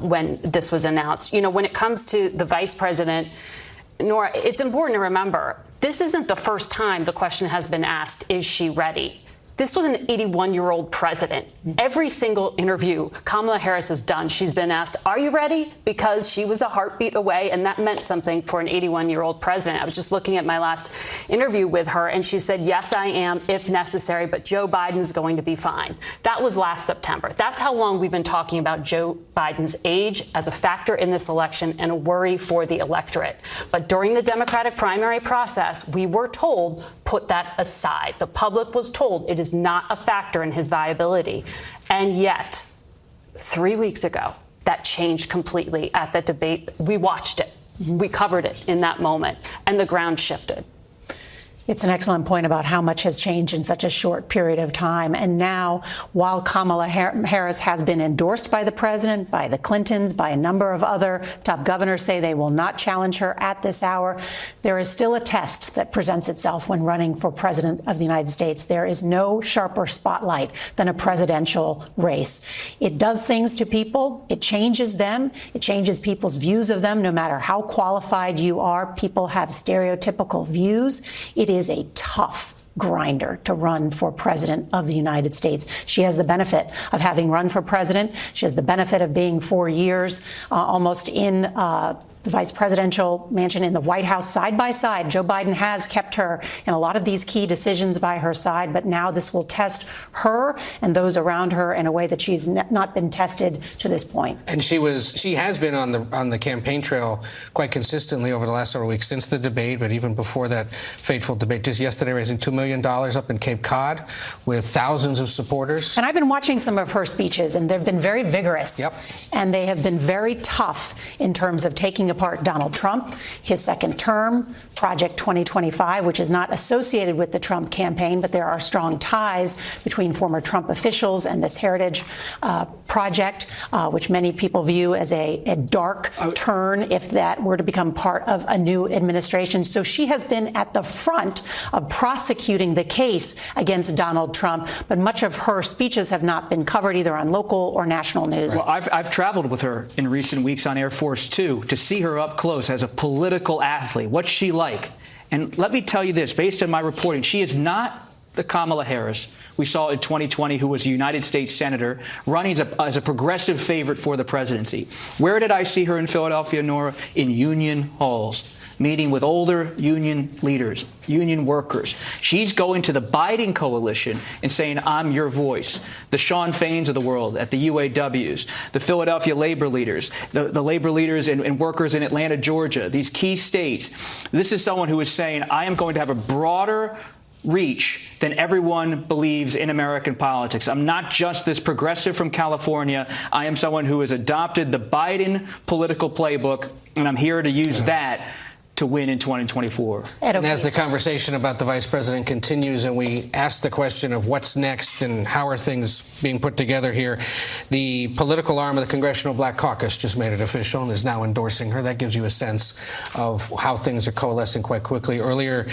when this was announced. You know, when it comes to the vice president, Nora, it's important to remember, this isn't the first time the question has been asked, is she ready? This was an 81-year-old president. Every single interview Kamala Harris has done, she's been asked, are you ready? Because she was a heartbeat away, and that meant something for an 81-year-old president. I was just looking at my last interview with her, and she said, yes, I am, if necessary, but Joe Biden's going to be fine. That was last September. That's how long we've been talking about Joe Biden's age as a factor in this election and a worry for the electorate. But during the Democratic primary process, we were told, put that aside. The public was told it is not a factor in his viability. And yet, 3 weeks ago, that changed completely at the debate. We watched it. We covered it in that moment, and the ground shifted. It's an excellent point about how much has changed in such a short period of time. And now, while Kamala Harris has been endorsed by the president, by the Clintons, by a number of other top governors say they will not challenge her at this hour, there is still a test that presents itself when running for president of the United States. There is no sharper spotlight than a presidential race. It does things to people. It changes them. It changes people's views of them. No matter how qualified you are, people have stereotypical views. It is a tough grinder to run for president of the United States. She has the benefit of having run for president. She has the benefit of being 4 years almost in the vice presidential mansion in the White House side by side. Joe Biden has kept her in a lot of these key decisions by her side, but now this will test her and those around her in a way that she's not been tested to this point. And she has been on the campaign trail quite consistently over the last several weeks since the debate, but even before that fateful debate. Just yesterday, raising $2 million up in Cape Cod with thousands of supporters. And I've been watching some of her speeches, and they've been very vigorous. Yep. And they have been very tough in terms of taking apart Donald Trump, his second term, Project 2025, which is not associated with the Trump campaign, but there are strong ties between former Trump officials and this Heritage Project, which many people view as a dark turn if that were to become part of a new administration. So she has been at the front of prosecuting the case against Donald Trump, but much of her speeches have not been covered either on local or national news. Well, I've traveled with her in recent weeks on Air Force Two to see her up close as a political athlete. What's she like? And let me tell you this, based on my reporting, she is not the Kamala Harris we saw in 2020, who was a United States Senator, running as a progressive favorite for the presidency. Where did I see her in Philadelphia, Nora? In union halls, meeting with older union leaders, union workers. She's going to the Biden coalition and saying, I'm your voice. The Sean Fains of the world at the UAWs, the Philadelphia labor leaders, the labor leaders and workers in Atlanta, Georgia, these key states. This is someone who is saying, I am going to have a broader reach than everyone believes in American politics. I'm not just this progressive from California. I am someone who has adopted the Biden political playbook, and I'm here to use that to win in 2024. And as the conversation about the vice president continues and we ask the question of what's next and how are things being put together here, the political arm of the Congressional Black Caucus just made it official and is now endorsing her. That gives you a sense of how things are coalescing quite quickly. Earlier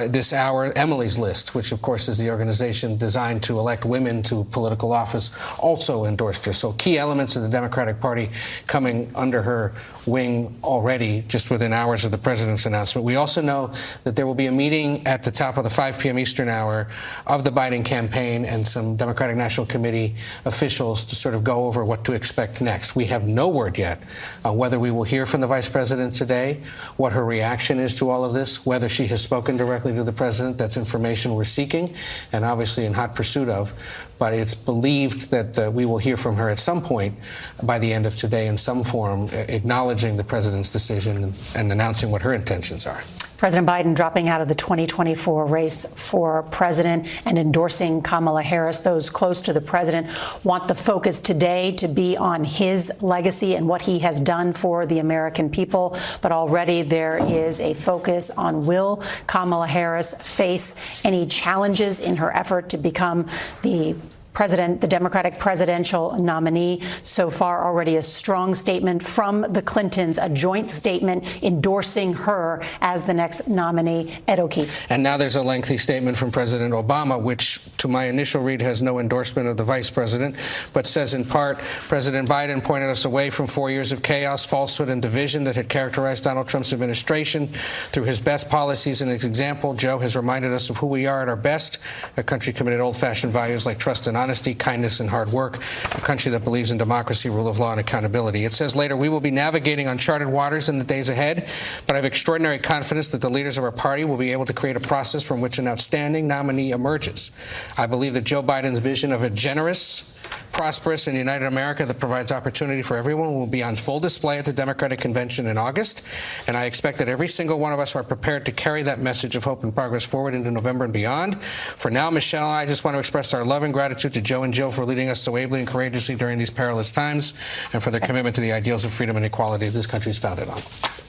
this hour, Emily's List, which of course is the organization designed to elect women to political office, also endorsed her. So key elements of the Democratic Party coming under her wing already just within hours of the president's announcement. We also know that there will be a meeting at the top of the 5 p.m. Eastern hour of the Biden campaign and some Democratic National Committee officials to sort of go over what to expect next. We have no word yet on whether we will hear from the vice president today, what her reaction is to all of this, whether she has spoken directly to the president. That's information we're seeking and obviously in hot pursuit of. But it's believed that we will hear from her at some point by the end of today in some form, acknowledging the president's decision and announcing what her intentions are. President Biden dropping out of the 2024 race for president and endorsing Kamala Harris. Those close to the president want the focus today to be on his legacy and what he has done for the American people. But already there is a focus on, will Kamala Harris face any challenges in her effort to become the the Democratic presidential nominee. So far, already a strong statement from the Clintons, a joint statement endorsing her as the next nominee. Ed O'Keefe. And now there's a lengthy statement from President Obama, which, to my initial read, has no endorsement of the vice president, but says in part, President Biden pointed us away from 4 years of chaos, falsehood, and division that had characterized Donald Trump's administration. Through his best policies and his example, Joe has reminded us of who we are at our best, a country committed to old-fashioned values like trust and honesty, kindness and hard work, a country that believes in democracy, rule of law, and accountability. It says later, we will be navigating uncharted waters in the days ahead, but I have extraordinary confidence that the leaders of our party will be able to create a process from which an outstanding nominee emerges. I believe that Joe Biden's vision of a generous, prosperous, and united America that provides opportunity for everyone will be on full display at the Democratic Convention in August, and I expect that every single one of us are prepared to carry that message of hope and progress forward into November and beyond. For now, Michelle and I just want to express our love and gratitude to Joe and Jill for leading us so ably and courageously during these perilous times, and for their commitment to the ideals of freedom and equality this country is founded on.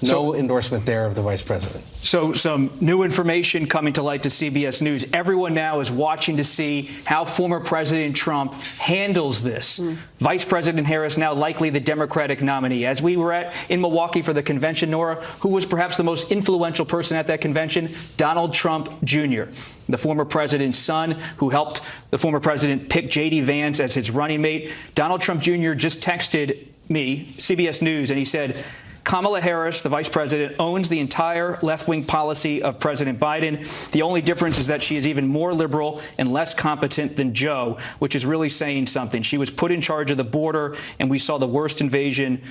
No endorsement there of the vice president. So some new information coming to light to CBS News. Everyone now is watching to see how former President Trump handles this. Vice President Harris now likely the Democratic nominee. As we were in Milwaukee for the convention, Nora, who was perhaps the most influential person at that convention? Donald Trump Jr., the former president's son, who helped the former president pick J.D. Vance as his running mate. Donald Trump Jr. just texted me, CBS News, and he said, Kamala Harris, the vice president, owns the entire left-wing policy of President Biden. The only difference is that she is even more liberal and less competent than Joe, which is really saying something. She was put in charge of the border, and we saw the worst invasion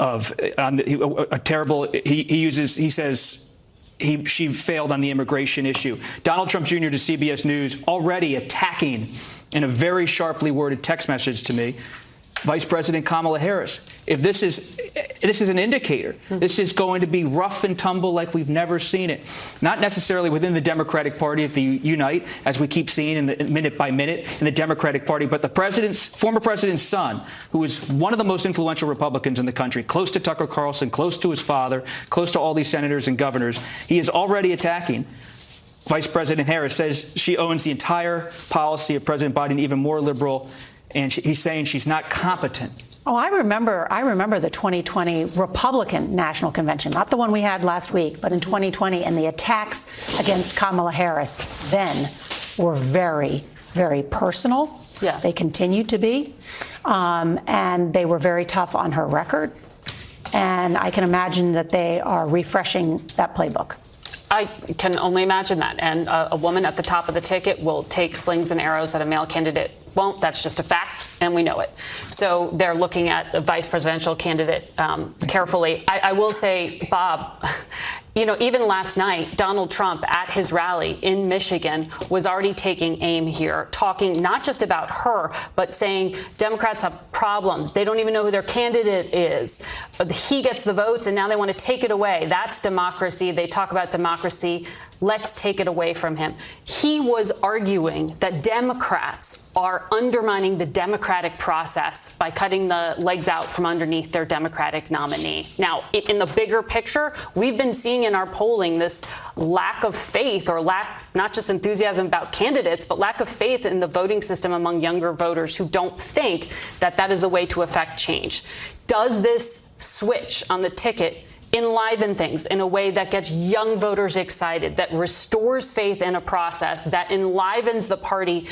of a terrible. He says she failed on the immigration issue. Donald Trump Jr. to CBS News already attacking in a very sharply worded text message to me Vice President Kamala Harris. If this is an indicator, this is going to be rough and tumble like we've never seen it. Not necessarily within the Democratic Party if they unite, as we keep seeing in the minute by minute in the Democratic Party, but the former president's son, who is one of the most influential Republicans in the country, close to Tucker Carlson, close to his father, close to all these senators and governors, he is already attacking. Vice President Harris says she owns the entire policy of President Biden, even more liberal, and he's saying she's not competent. Oh, I remember the 2020 Republican National Convention, not the one we had last week, but in 2020, and the attacks against Kamala Harris then were very, very personal. Yes. They continue to be, and they were very tough on her record. And I can imagine that they are refreshing that playbook. I can only imagine that. And a woman at the top of the ticket will take slings and arrows that a male candidate won't. That's just a fact, and we know it. So they're looking at the vice presidential candidate carefully. I will say, Bob, you know, even last night, Donald Trump at his rally in Michigan was already taking aim here, talking not just about her, but saying Democrats have problems. They don't even know who their candidate is. He gets the votes, and now they want to take it away. That's democracy. They talk about democracy. Let's take it away from him. He was arguing that Democrats are undermining the democratic process by cutting the legs out from underneath their Democratic nominee. Now, in the bigger picture, we've been seeing in our polling this lack of faith, or lack, not just enthusiasm about candidates, but lack of faith in the voting system among younger voters who don't think that that is the way to affect change. Does this switch on the ticket enliven things in a way that gets young voters excited, that restores faith in a process, that enlivens the party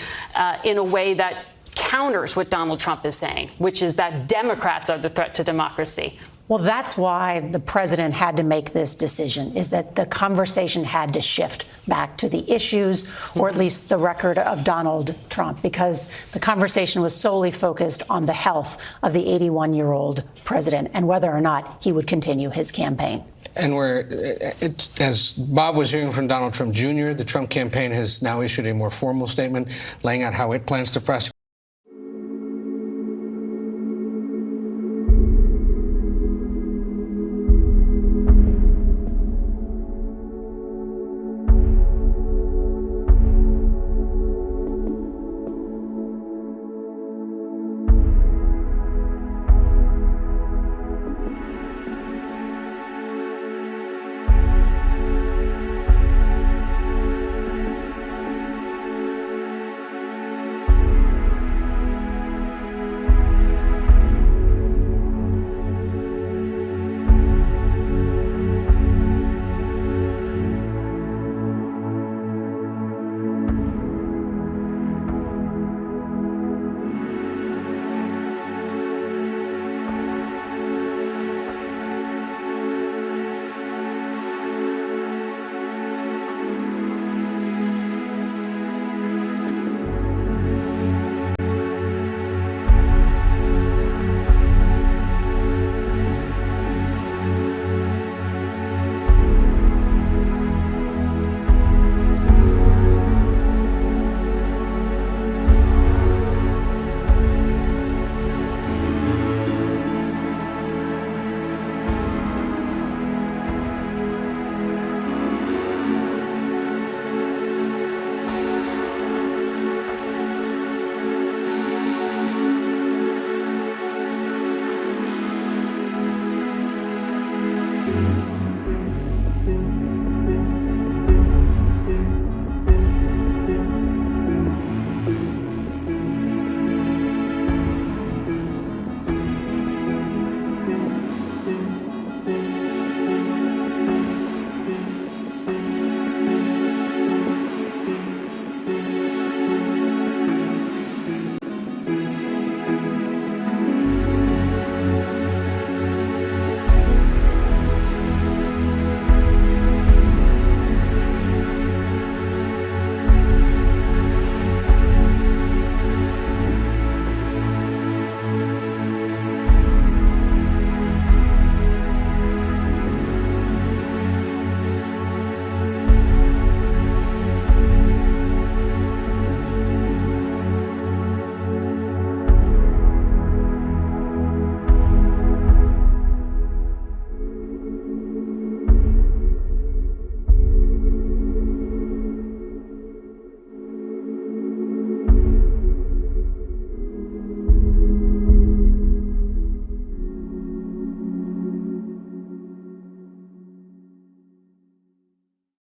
in a way that counters what Donald Trump is saying, which is that Democrats are the threat to democracy? Well, that's why the president had to make this decision, is that the conversation had to shift back to the issues, or at least the record of Donald Trump, because the conversation was solely focused on the health of the 81-year-old president and whether or not he would continue his campaign. And as Bob was hearing from Donald Trump Jr., the Trump campaign has now issued a more formal statement laying out how it plans to prosecute